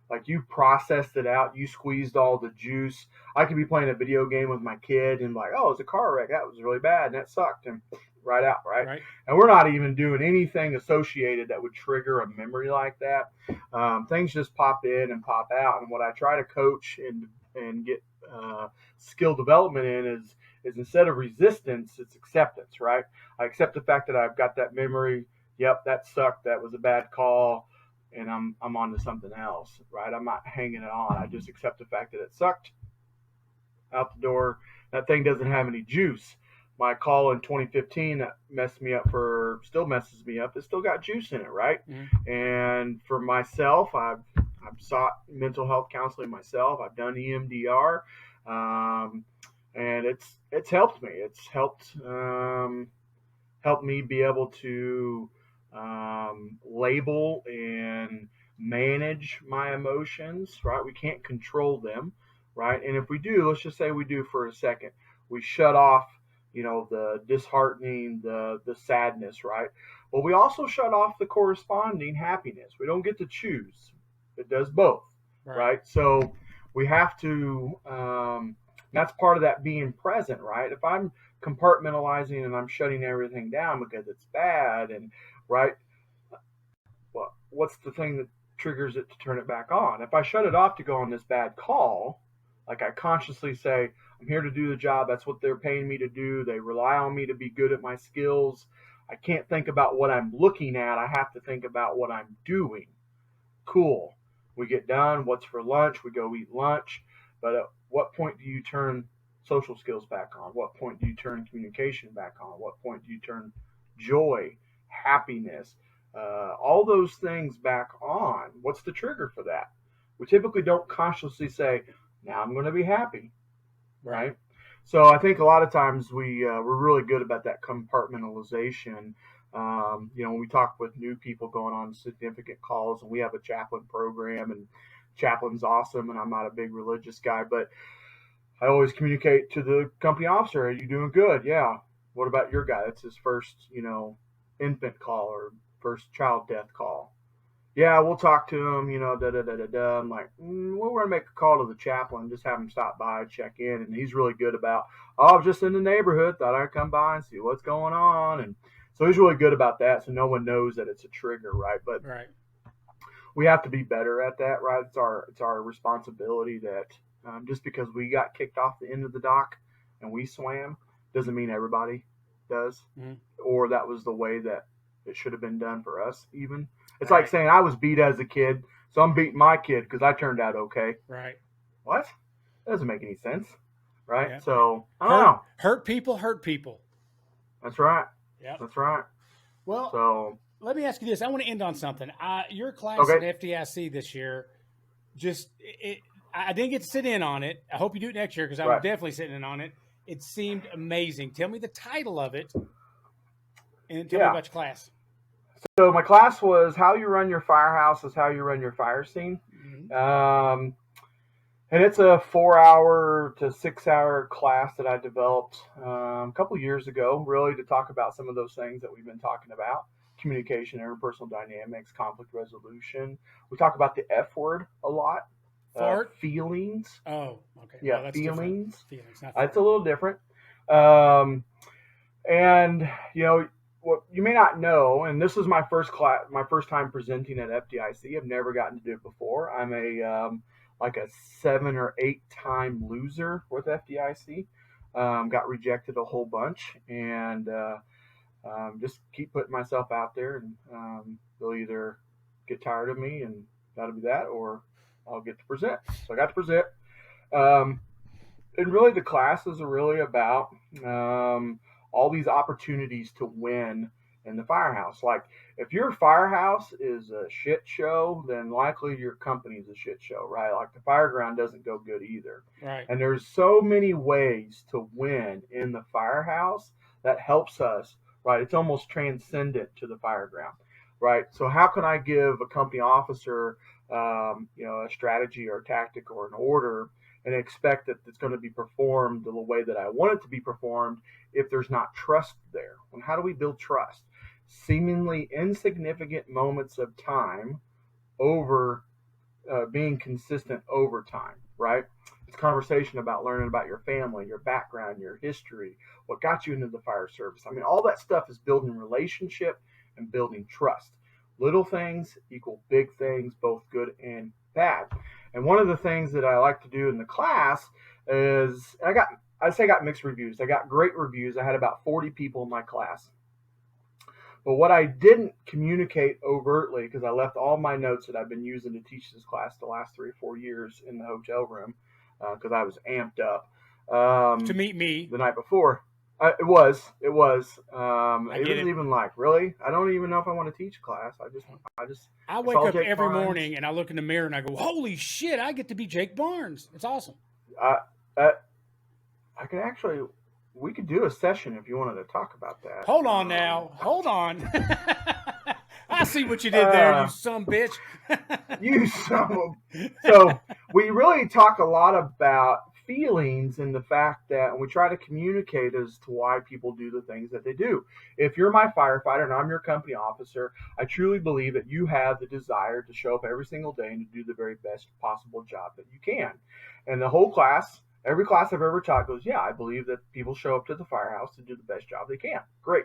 Like you processed it out, you squeezed all the juice. I could be playing a video game with my kid and oh, it's a car wreck. That was really bad and that sucked. And right out, right? And we're not even doing anything associated that would trigger a memory like that. Things just pop in and pop out. And what I try to coach and get skill development in is instead of resistance, it's acceptance, right? I accept the fact that I've got that memory. Yep, that sucked. That was a bad call. And I'm on to something else, right? I'm not hanging it on. I just accept the fact that it sucked. Out the door. That thing doesn't have any juice. my call in 2015 that still messes me up. It still got juice in it, right? Mm-hmm. And for myself, I've sought mental health counseling myself. I've done EMDR, and it's helped me. It's helped me be able to label and manage my emotions, right? We can't control them, right? And if we do, let's just say we do for a second, we shut off, the disheartening, the sadness, right? Well, we also shut off the corresponding happiness. We don't get to choose. It does both, right? So we have to, that's part of that being present, right? If I'm compartmentalizing and I'm shutting everything down because it's bad, and right, well, what's the thing that triggers it to turn it back on? If I shut it off to go on this bad call, like I consciously say, I'm here to do the job. That's what they're paying me to do. They rely on me to be good at my skills. I can't think about what I'm looking at. I have to think about what I'm doing. Cool. We get done. What's for lunch? We go eat lunch. But at what point do you turn social skills back on? What point do you turn communication back on? What point do you turn joy, happiness, all those things back on? What's the trigger for that? We typically don't consciously say, now I'm going to be happy, right? So I think a lot of times we're really good about that compartmentalization. When we talk with new people going on significant calls, and we have a chaplain program, and chaplain's awesome, and I'm not a big religious guy, but I always communicate to the company officer, are you doing good? Yeah. What about your guy? That's his first, infant call or first child death call. Yeah, we'll talk to him, da-da-da-da-da. I'm like, we're going to make a call to the chaplain, just have him stop by, check in. And he's really good about, I was just in the neighborhood, thought I'd come by and see what's going on. And so he's really good about that, so no one knows that it's a trigger, right? But we have to be better at that, right? It's our responsibility that just because we got kicked off the end of the dock and we swam doesn't mean everybody does, or that was the way that it should have been done for us even. It's like saying I was beat as a kid, so I'm beating my kid because I turned out okay. Right. What? That doesn't make any sense, right? Yeah. So, I don't know. Hurt people. That's right. Yeah. That's right. Well, so let me ask you this. I want to end on something. Your class at FDIC this year, I didn't get to sit in on it. I hope you do it next year because I was definitely sitting in on it. It seemed amazing. Tell me the title of it and tell me about your class. So my class was How You Run Your Firehouse is How You Run Your Fire Scene. Mm-hmm. And it's a 4-hour to 6-hour class that I developed a couple years ago, really to talk about some of those things that we've been talking about. Communication, interpersonal dynamics, conflict resolution. We talk about the F word a lot. Feelings. Oh, okay. Yeah, well, feelings. Feelings, not it's a little different. And, what you may not know, and this is my first time presenting at FDIC. I've never gotten to do it before. I'm a 7 or 8 time loser with FDIC. Got rejected a whole bunch, and just keep putting myself out there, and they'll either get tired of me, and that'll be that, or I'll get to present. So I got to present. And really the classes are really about all these opportunities to win in the firehouse. Like if your firehouse is a shit show, then likely your company's a shit show, right? Like the fire ground doesn't go good either. Right. And there's so many ways to win in the firehouse that helps us, right? It's almost transcendent to the fire ground, right? So how can I give a company officer, a strategy or a tactic or an order and expect that it's going to be performed the way that I want it to be performed if there's not trust there? And how do we build trust? Seemingly insignificant moments of time over being consistent over time, right? It's conversation about learning about your family, your background, your history, what got you into the fire service. I mean, all that stuff is building relationship and building trust. Little things equal big things, both good and bad. And one of the things that I like to do in the class is I got mixed reviews. I got great reviews. I had about 40 people in my class. But what I didn't communicate overtly, because I left all my notes that I've been using to teach this class the last 3 or 4 years in the hotel room, because I was amped up. To meet me. The night before. It was. It I was get it. even like, really? I don't even know if I want to teach a class. I it's wake all up Jake every Barnes. morning and I look in the mirror and I go, "Holy shit! I get to be Jake Barnes. It's awesome." I, I, I could actually, we could do a session if you wanted to talk about that. Hold on now. Hold on. I see what you did there, you Uh, some bitch. you so we really talk a lot about feelings and the fact that and we try to communicate as to why people do the things that they do. If you're my firefighter and I'm your company officer, I truly believe that you have the desire to show up every single day and to do the very best possible job that you can. And the whole class, every class I've ever taught goes, yeah, I believe that people show up to the firehouse to do the best job they can. Great.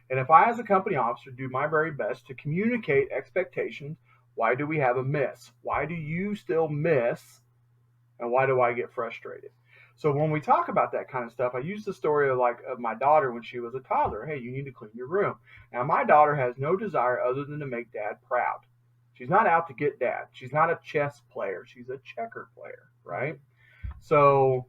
And if I, as a company officer, do my very best to communicate expectations, why do we have a miss? Why do you still miss? And why do I get frustrated? So when we talk about that kind of stuff, I use the story of my daughter when she was a toddler. Hey, you need to clean your room. Now my daughter has no desire other than to make dad proud. She's not out to get dad. She's not a chess player. She's a checker player, right? So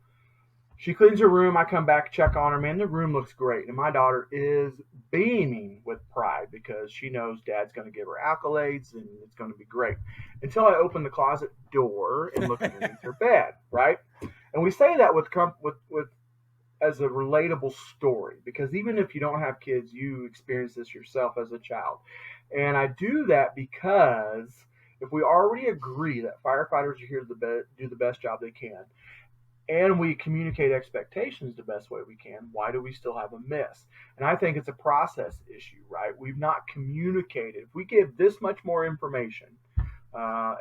she cleans her room. I come back, check on her. Man, the room looks great. And my daughter is beaming with pride because she knows dad's going to give her accolades and it's going to be great. Until I open the closet door and look underneath her bed, right? And we say that with as a relatable story because even if you don't have kids, you experience this yourself as a child. And I do that because if we already agree that firefighters are here to do the best job they can, and we communicate expectations the best way we can, why do we still have a miss? And I think it's a process issue, right? We've not communicated. If we give this much more information,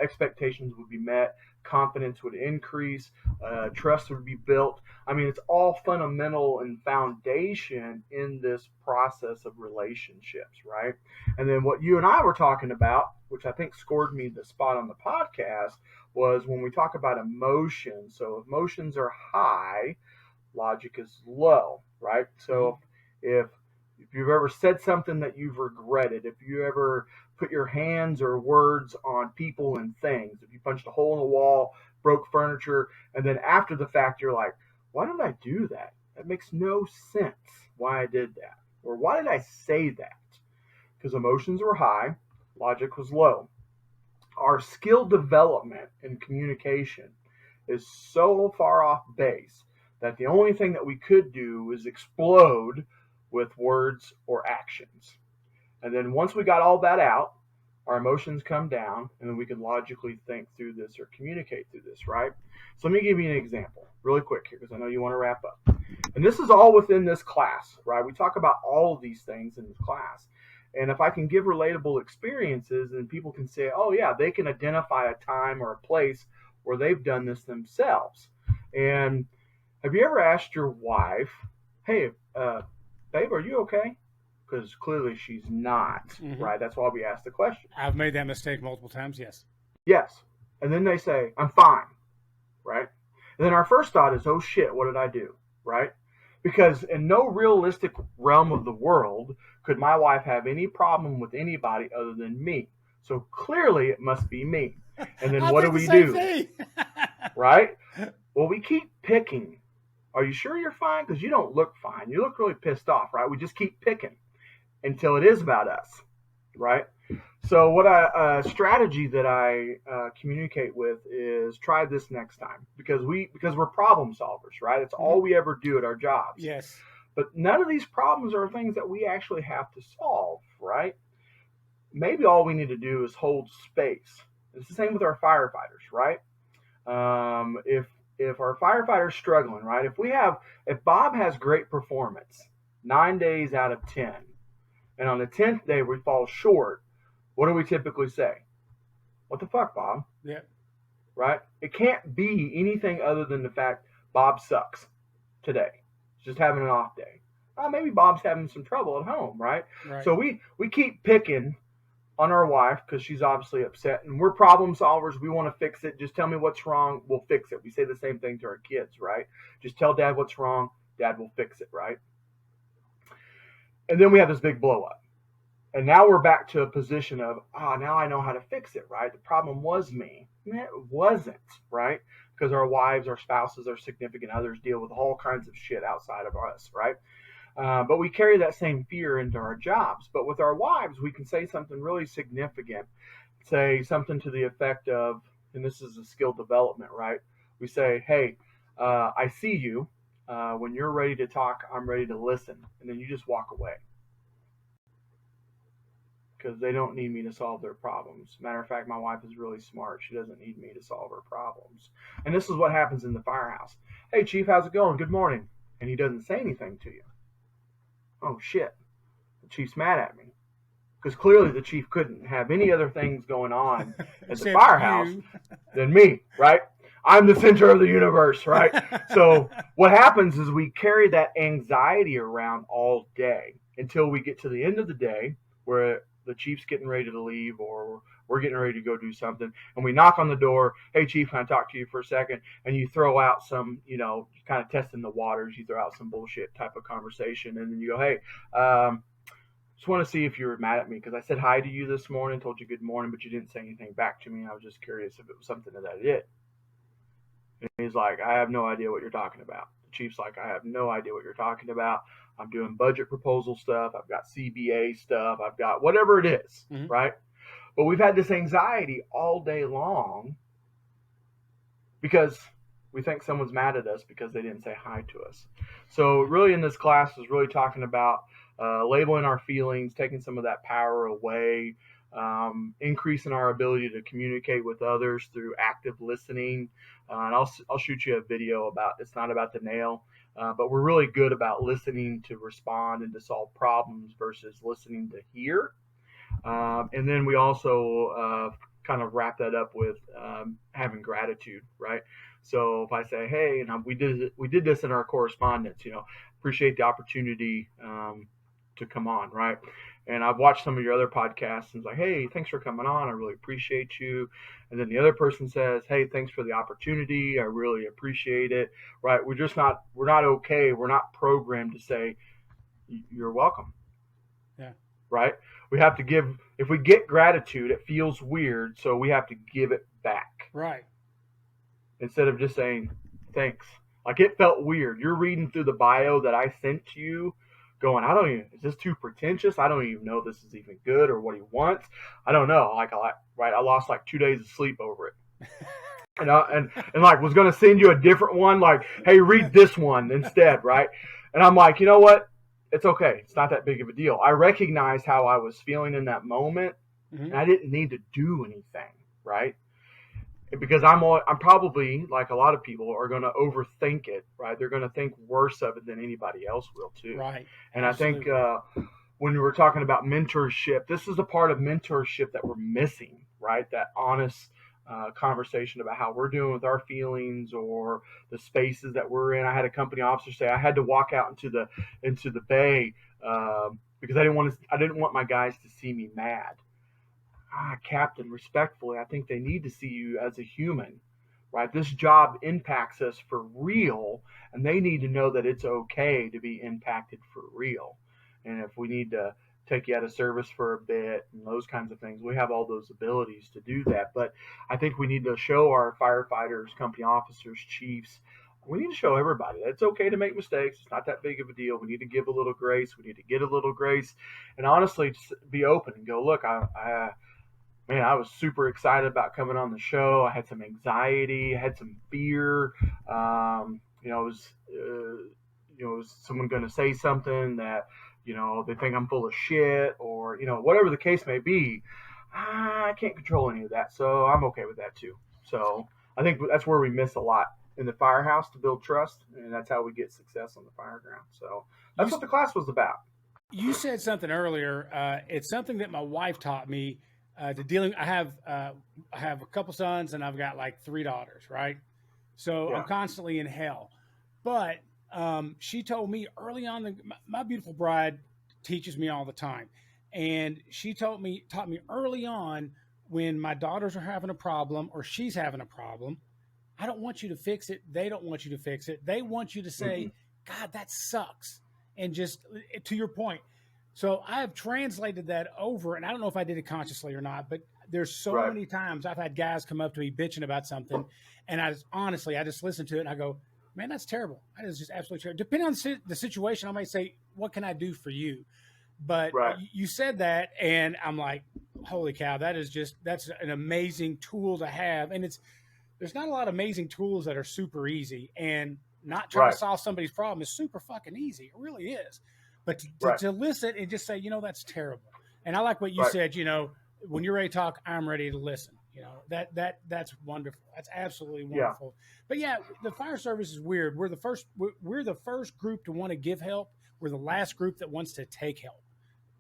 expectations would be met, confidence would increase, trust would be built. I mean, it's all fundamental and foundation in this process of relationships, right? And then what you and I were talking about, which I think scored me the spot on the podcast, was when we talk about emotions. So emotions are high, logic is low, right? So if you've ever said something that you've regretted, if you ever put your hands or words on people and things, if you punched a hole in the wall, broke furniture, and then after the fact you're like, why did I do that? That makes no sense why I did that. Or why did I say that? Because emotions were high, logic was low. Our skill development in communication is so far off base that the only thing that we could do is explode with words or actions. And then once we got all that out, our emotions come down, and then we can logically think through this or communicate through this, right? So let me give you an example really quick here because I know you want to wrap up. And this is all within this class, right? We talk about all of these things in this class. And if I can give relatable experiences and people can say, oh, yeah, they can identify a time or a place where they've done this themselves. And have you ever asked your wife, hey, babe, are you okay? Because clearly she's not, right? That's why we ask the question. I've made that mistake multiple times, yes. Yes. And then they say, I'm fine, right? And then our first thought is, oh, shit, what did I do, right? Because in no realistic realm of the world could my wife have any problem with anybody other than me. So clearly it must be me. And then what do we do? Right? Well, we keep picking. Are you sure you're fine? Because you don't look fine. You look really pissed off, right? We just keep picking until it is about us, right? So what a strategy that I communicate with is try this next time because we're problem solvers, right? It's all we ever do at our jobs. Yes. But none of these problems are things that we actually have to solve, right? Maybe all we need to do is hold space. It's the same with our firefighters, right? If our firefighter's struggling, right? If Bob has great performance, 9 days out of 10, and on the 10th day we fall short, what do we typically say? What the fuck, Bob? Yeah. Right? It can't be anything other than the fact Bob sucks today. He's just having an off day. Maybe Bob's having some trouble at home, right? So we keep picking on our wife because she's obviously upset, and we're problem solvers. We want to fix it. Just tell me what's wrong. We'll fix it. We say the same thing to our kids, right? Just tell dad what's wrong. Dad will fix it, right? And then we have this big blow up. And now we're back to a position of, now I know how to fix it, right? The problem was me. It wasn't, right? Because our wives, our spouses, our significant others deal with all kinds of shit outside of us, right? But we carry that same fear into our jobs. But with our wives, we can say something really significant. Say something to the effect of, and this is a skill development, right? We say, hey, I see you. When you're ready to talk, I'm ready to listen. And then you just walk away. Because they don't need me to solve their problems. Matter of fact, my wife is really smart. She doesn't need me to solve her problems. And this is what happens in the firehouse. Hey, Chief, how's it going? Good morning. And he doesn't say anything to you. Oh, shit. The Chief's mad at me. Because clearly the Chief couldn't have any other things going on at the firehouse than me, right? I'm the center of the universe, right? So what happens is we carry that anxiety around all day until we get to the end of the day where the Chief's getting ready to leave or we're getting ready to go do something, and we knock on the door. Hey, Chief, can I talk to you for a second? And you throw out some, kind of testing the waters. You throw out some bullshit type of conversation, and then you go, hey, just want to see if you were mad at me because I said hi to you this morning, told you good morning, but you didn't say anything back to me. I was just curious if it was something that I did. And he's like, I have no idea what you're talking about. The Chief's like, I have no idea what you're talking about. I'm doing budget proposal stuff. I've got CBA stuff. I've got whatever it is, right? But we've had this anxiety all day long because we think someone's mad at us because they didn't say hi to us. So really in this class is really talking about labeling our feelings, taking some of that power away, increasing our ability to communicate with others through active listening. And I'll shoot you a video about, it's not about the nail, but we're really good about listening to respond and to solve problems versus listening to hear. And then we also kind of wrap that up with having gratitude, right? So if I say, hey, and we did this in our correspondence, appreciate the opportunity to come on, right? And I've watched some of your other podcasts and it's like, hey, thanks for coming on. I really appreciate you. And then the other person says, hey, thanks for the opportunity. I really appreciate it, right? We're not okay. We're not programmed to say, you're welcome. Yeah. Right? We have to give, if we get gratitude, it feels weird. So we have to give it back. Right. Instead of just saying, thanks. Like it felt weird. You're reading through the bio that I sent you going, is this too pretentious? I don't even know if this is even good or what he wants. I don't know. I lost like 2 days of sleep over it. And was going to send you a different one. Like, hey, read this one instead. Right. And I'm like, you know what? It's okay. It's not that big of a deal. I recognized how I was feeling in that moment and I didn't need to do anything. Right. Because I'm probably, like a lot of people, are going to overthink it, right? They're going to think worse of it than anybody else will, too. Right. And Absolutely. I think when we were talking about mentorship, this is a part of mentorship that we're missing, right? That honest conversation about how we're doing with our feelings or the spaces that we're in. I had a company officer say I had to walk out into the bay because I didn't want my guys to see me mad. Captain, respectfully, I think they need to see you as a human, right? This job impacts us for real, and they need to know that it's okay to be impacted for real. And if we need to take you out of service for a bit and those kinds of things, we have all those abilities to do that. But I think we need to show our firefighters, company officers, chiefs, we need to show everybody that it's okay to make mistakes. It's not that big of a deal. We need to give a little grace. We need to get a little grace. And honestly, just be open and go, look, Man, I was super excited about coming on the show. I had some anxiety, I had some fear. Was someone going to say something that, they think I'm full of shit or, whatever the case may be. I can't control any of that. So I'm okay with that too. So I think that's where we miss a lot in the firehouse to build trust. And that's how we get success on the fire ground. So that's what the class was about. You said something earlier. It's something that my wife taught me. To dealing, I have a couple sons and I've got like 3 daughters, right? So I'm constantly in hell. But she told me early on, my beautiful bride teaches me all the time, and she taught me early on when my daughters are having a problem or she's having a problem. I don't want you to fix it. They don't want you to fix it. They want you to say, God, that sucks, and just to your point. So I have translated that over, and I don't know if I did it consciously or not, but there's so many times I've had guys come up to me bitching about something, and I just listen to it and I go, man, that's terrible. That is just absolutely terrible. Depending on the situation, I might say, what can I do for you? But Right. you said that, and I'm like, holy cow, that's an amazing tool to have. And there's not a lot of amazing tools that are super easy, and not trying to Right. solve somebody's problem is super fucking easy. It really is. But Right. to listen and just say, that's terrible. And I like what you Right. said, when you're ready to talk, I'm ready to listen. That's wonderful. That's absolutely Yeah. wonderful. But yeah, the fire service is weird. We're the first group to want to give help. We're the last group that wants to take help.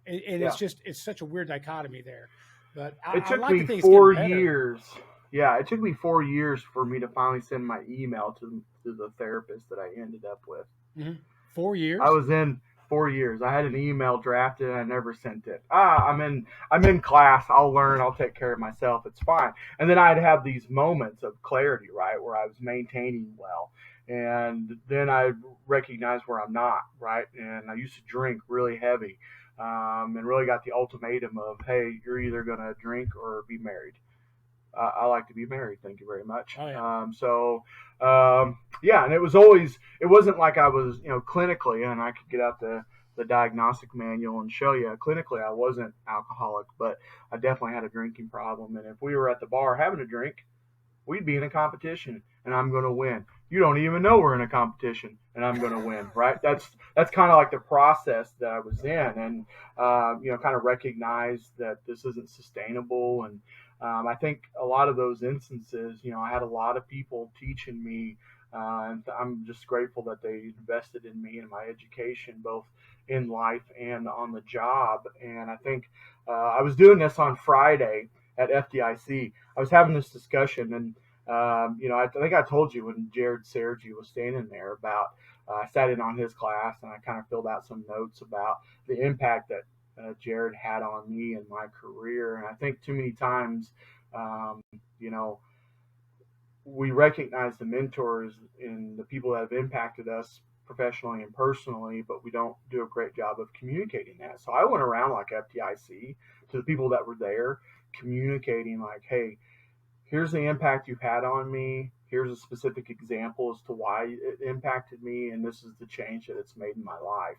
And Yeah. it's such a weird dichotomy there. But It I took like to me think it's getting 4 better. years. Yeah, it took me 4 years for me to finally send my email to the therapist that I ended up with. Mm-hmm. 4 years? I was in 4 years. I had an email drafted and I never sent it. I'm in class. I'll learn. I'll take care of myself. It's fine. And then I'd have these moments of clarity, right, where I was maintaining well. And then I recognize where I'm not, right? And I used to drink really heavy, and really got the ultimatum of, hey, you're either going to drink or be married. I like to be married. Thank you very much. Oh, yeah. Yeah, and it wasn't like I was, clinically, and I could get out the diagnostic manual and show you. Clinically, I wasn't alcoholic, but I definitely had a drinking problem. And if we were at the bar having a drink, we'd be in a competition, and I'm going to win. You don't even know we're in a competition, and I'm going to win, right? That's kind of like the process that I was in, and kind of recognized that this isn't sustainable. And I think a lot of those instances, I had a lot of people teaching me, and I'm just grateful that they invested in me and my education, both in life and on the job. And I think I was doing this on Friday at FDIC. I was having this discussion, and I think I told you when Jared Sergi was standing there about. I sat in on his class, and I kind of filled out some notes about the impact that Jared had on me and my career. And I think too many times, we recognize the mentors and the people that have impacted us professionally and personally, but we don't do a great job of communicating that. So I went around like FDIC to the people that were there, communicating like, hey, here's the impact you've had on me. Here's a specific example as to why it impacted me, and this is the change that it's made in my life.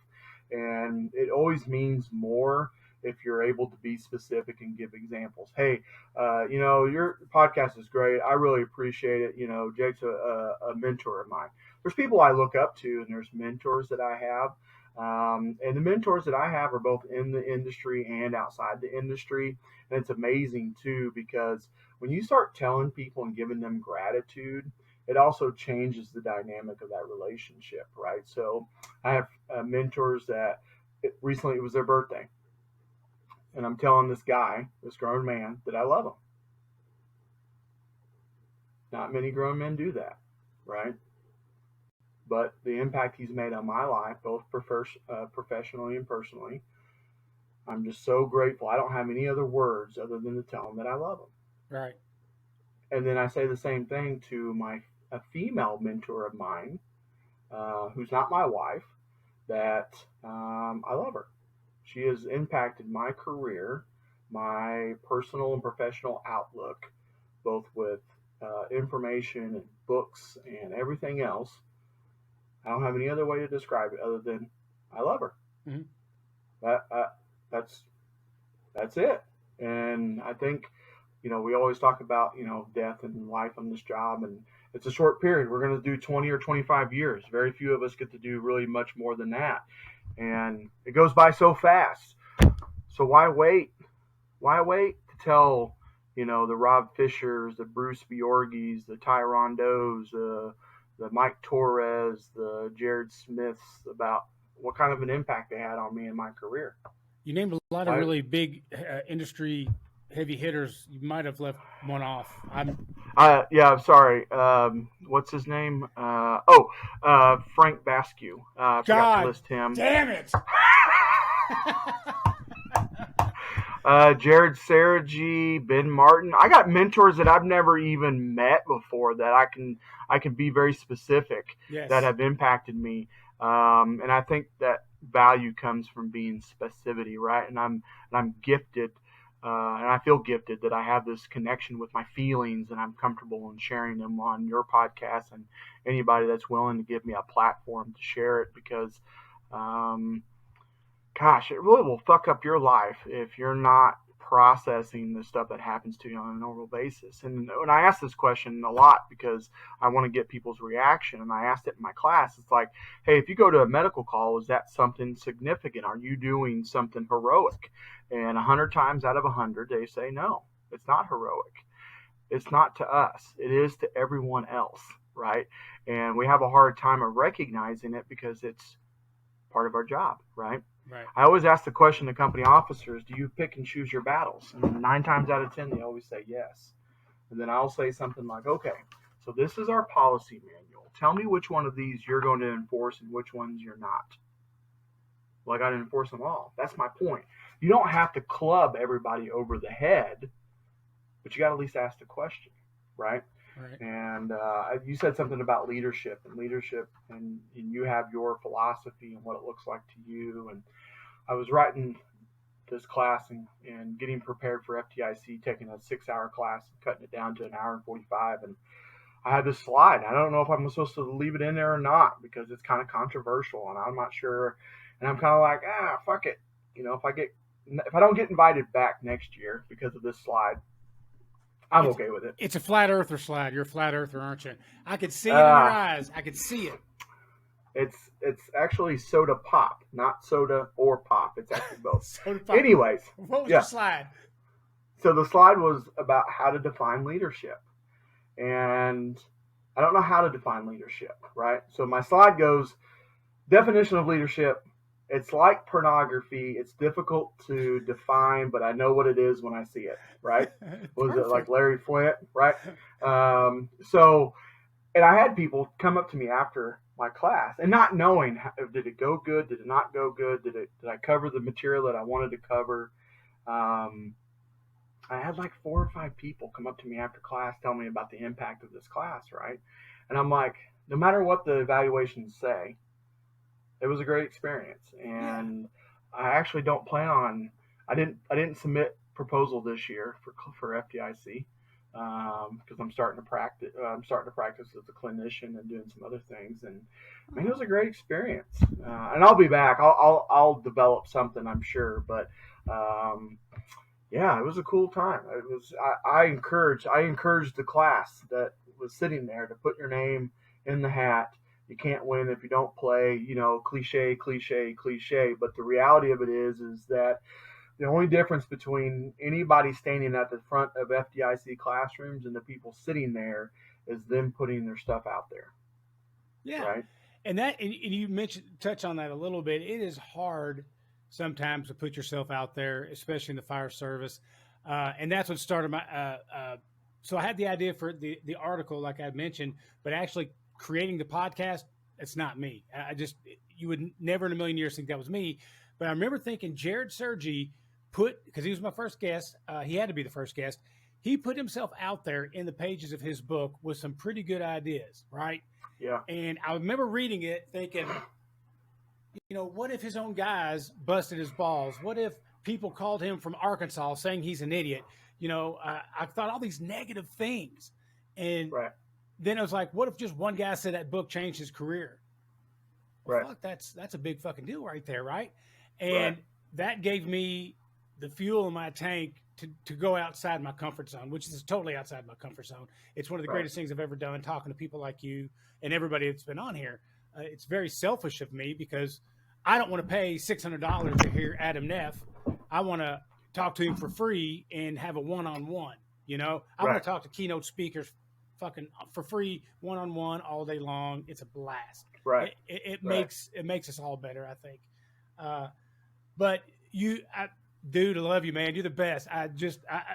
And it always means more if you're able to be specific and give examples. Hey, your podcast is great. I really appreciate it. Jake's a mentor of mine. There's people I look up to, and there's mentors that I have. And the mentors that I have are both in the industry and outside the industry. And it's amazing, too, because when you start telling people and giving them gratitude, it also changes the dynamic of that relationship, right? So I have mentors that recently it was their birthday. And I'm telling this grown man, that I love him. Not many grown men do that, right? But the impact he's made on my life, both professionally and personally, I'm just so grateful. I don't have any other words other than to tell him that I love him. Right. And then I say the same thing to a female mentor of mine, who's not my wife, that I love her. She has impacted my career, my personal and professional outlook, both with information and books and everything else. I don't have any other way to describe it other than I love her. Mm-hmm. That's it. And I think, we always talk about, death and life on this job, and it's a short period. We're going to do 20 or 25 years. Very few of us get to do really much more than that. And it goes by so fast. So why wait? Why wait to tell, the Rob Fishers, the Bruce Bjorgis, the Tyron Does, the Mike Torres, the Jared Smiths about what kind of an impact they had on me in my career? You named a lot of really big industry heavy hitters. You might have left one off. I'm sorry. What's his name? Frank Basque. I forgot to list him. Damn it! Jared Sergi, Ben Martin. I got mentors that I've never even met before that I can be very specific, yes, that have impacted me. And I think that value comes from being specificity, right? And I'm gifted, and I feel gifted that I have this connection with my feelings, and I'm comfortable in sharing them on your podcast and anybody that's willing to give me a platform to share it, because gosh, it really will fuck up your life if you're not processing the stuff that happens to you on a normal basis. And when I ask this question a lot because I want to get people's reaction, and I asked it in my class, it's like, hey, if you go to a medical call, is that something significant? Are you doing something heroic? And 100 times out of 100, they say no, it's not heroic. It's not to us. It is to everyone else, right? And we have a hard time of recognizing it because it's part of our job, right? Right. I always ask the question to company officers, do you pick and choose your battles? And 9 times out of 10, they always say yes. And then I'll say something like, okay, so this is our policy manual. Tell me which one of these you're going to enforce and which ones you're not. Well, I got to enforce them all. That's my point. You don't have to club everybody over the head, but you got to at least ask the question, right? Right. And you said something about leadership, and you have your philosophy and what it looks like to you. And I was writing this class and getting prepared for FTIC, taking a 6-hour class and cutting it down to an hour and 45. And I had this slide. I don't know if I'm supposed to leave it in there or not because it's kind of controversial, and I'm not sure. And I'm kind of like, fuck it. If I don't get invited back next year because of this slide, I'm okay with it. It's a flat earther slide. You're a flat earther, aren't you? I could see it in your eyes. I could see it. It's actually soda pop, not soda or pop. It's actually both. Soda pop. Anyways. What was your slide? So the slide was about how to define leadership. And I don't know how to define leadership, right? So my slide goes, definition of leadership. It's like pornography. It's difficult to define, but I know what it is when I see it, right? Was it like Larry Flint, right? And I had people come up to me after my class and not knowing, did it go good? Did it not go good? Did I cover the material that I wanted to cover? I had like 4 or 5 people come up to me after class, tell me about the impact of this class, right? And I'm like, no matter what the evaluations say, it was a great experience, and I actually don't plan on. I didn't submit proposal this year for FDIC because I'm starting to practice. I'm starting to practice as a clinician and doing some other things, and I mean, it was a great experience. And I'll be back. I'll develop something, I'm sure, but it was a cool time. It was. I encouraged the class that was sitting there to put your name in the hat. You can't win if you don't play, cliche. But the reality of it is that the only difference between anybody standing at the front of FDIC classrooms and the people sitting there is them putting their stuff out there. Yeah. Right. And you touch on that a little bit. It is hard sometimes to put yourself out there, especially in the fire service. And that's what started my, so I had the idea for the article, like I mentioned, but actually creating the podcast, it's not me. You would never in a million years think that was me. But I remember thinking Jared Sergi because he was my first guest. He had to be the first guest. He put himself out there in the pages of his book with some pretty good ideas, right? Yeah. And I remember reading it thinking, what if his own guys busted his balls? What if people called him from Arkansas saying he's an idiot? I thought all these negative things. And right. Then I was like, what if just one guy said that book changed his career? Well, right. Fuck, that's a big fucking deal right there, right? And that gave me the fuel in my tank to go outside my comfort zone, which is totally outside my comfort zone. It's one of the greatest things I've ever done, talking to people like you and everybody that's been on here. It's very selfish of me because I don't want to pay $600 to hear Adam Neff. I want to talk to him for free and have a one-on-one. I want to talk to keynote speakers fucking for free, one-on-one all day long. It's a blast. Right. It makes us all better, I think. But dude, I love you, man. You're the best.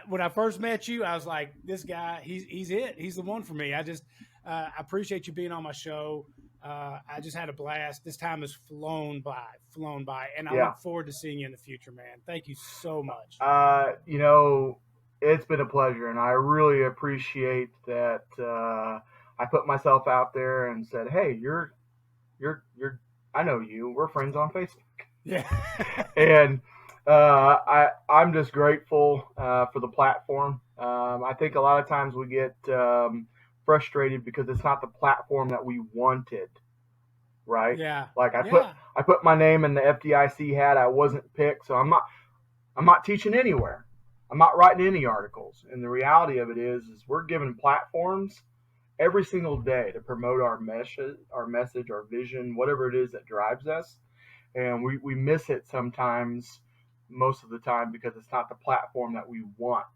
When I first met you, I was like, this guy, he's it. He's the one for me. I appreciate you being on my show. I just had a blast. This time has flown by, and I look forward to seeing you in the future, man. Thank you so much. It's been a pleasure, and I really appreciate that. I put myself out there and said, "Hey, you're, I know you. We're friends on Facebook." Yeah. And I'm just grateful for the platform. I think a lot of times we get frustrated because it's not the platform that we wanted. right? Yeah. Like Yeah. I put my name in the FDIC hat. I wasn't picked, so I'm not teaching anywhere. I'm not writing any articles. And the reality of it is we're given platforms every single day to promote our message, our vision, whatever it is that drives us. And we miss it sometimes, most of the time, because it's not the platform that we want,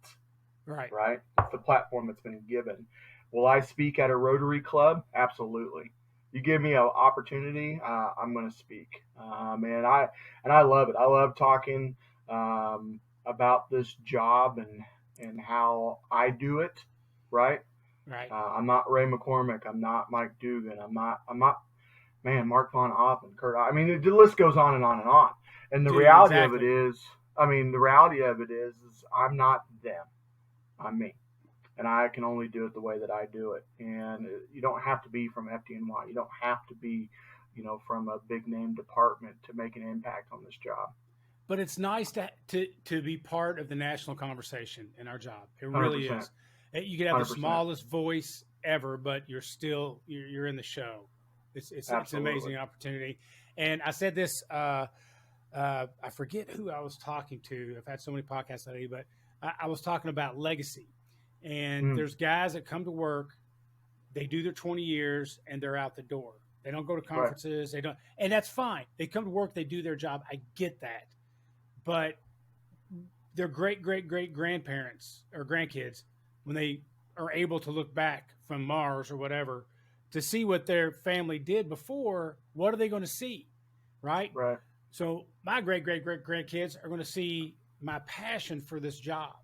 Right. right? It's the platform that's been given. Will I speak at a Rotary Club? Absolutely. You give me an opportunity, I'm going to speak. And I love it. I love talking about this job and how I do it, right? Right. I'm not Ray McCormick. I'm not Mike Dugan. I'm not man, Mark Von Oppen, Kurt. I mean, the list goes on and on and on. And the Dude, reality exactly. of it is, the reality of it is I'm not them. I'm me. And I can only do it the way that I do it. And you don't have to be from FDNY. You don't have to be, from a big name department to make an impact on this job. But it's nice to be part of the national conversation in our job. It 100%. really is. You could have the 100%. smallest voice ever, but you're in the show. It's an amazing opportunity. And I said this. I forget who I was talking to. I've had so many podcasts lately, but I was talking about legacy. And there's guys that come to work, they do their 20 years, and they're out the door. They don't go to conferences. Right. They don't, and that's fine. They come to work, they do their job. I get that. But their great grandparents or grandkids, when they are able to look back from Mars or whatever to see what their family did before, what are they going to see? Right? Right. So my great grandkids are going to see my passion for this job.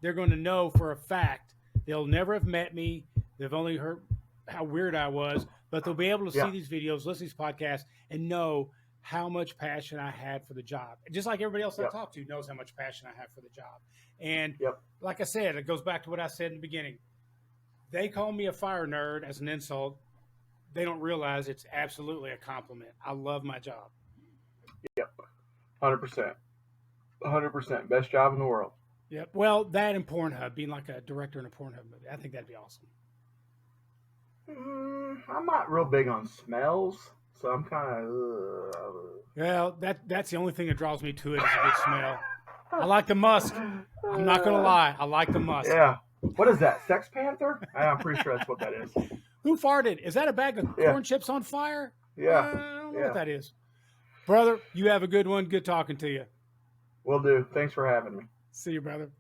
They're going to know for a fact. They'll never have met me. They've only heard how weird I was, but they'll be able to see these videos, listen to these podcasts, and know how much passion I had for the job. Just like everybody else I talk to knows how much passion I have for the job. And like I said, it goes back to what I said in the beginning. They call me a fire nerd as an insult. They don't realize it's absolutely a compliment. I love my job. Yep. 100%. 100%. Best job in the world. Yep. Well, that and Pornhub, being like a director in a Pornhub movie, I think that'd be awesome. I'm not real big on smells, so I'm kind of. Well, that's the only thing that draws me to it is a good smell. I like the musk. I'm not gonna lie, I like the musk. Yeah. What is that? Sex Panther? I'm pretty sure that's what that is. Who farted? Is that a bag of corn chips on fire? Yeah. I don't know what that is. Brother, you have a good one. Good talking to you. Will do. Thanks for having me. See you, brother.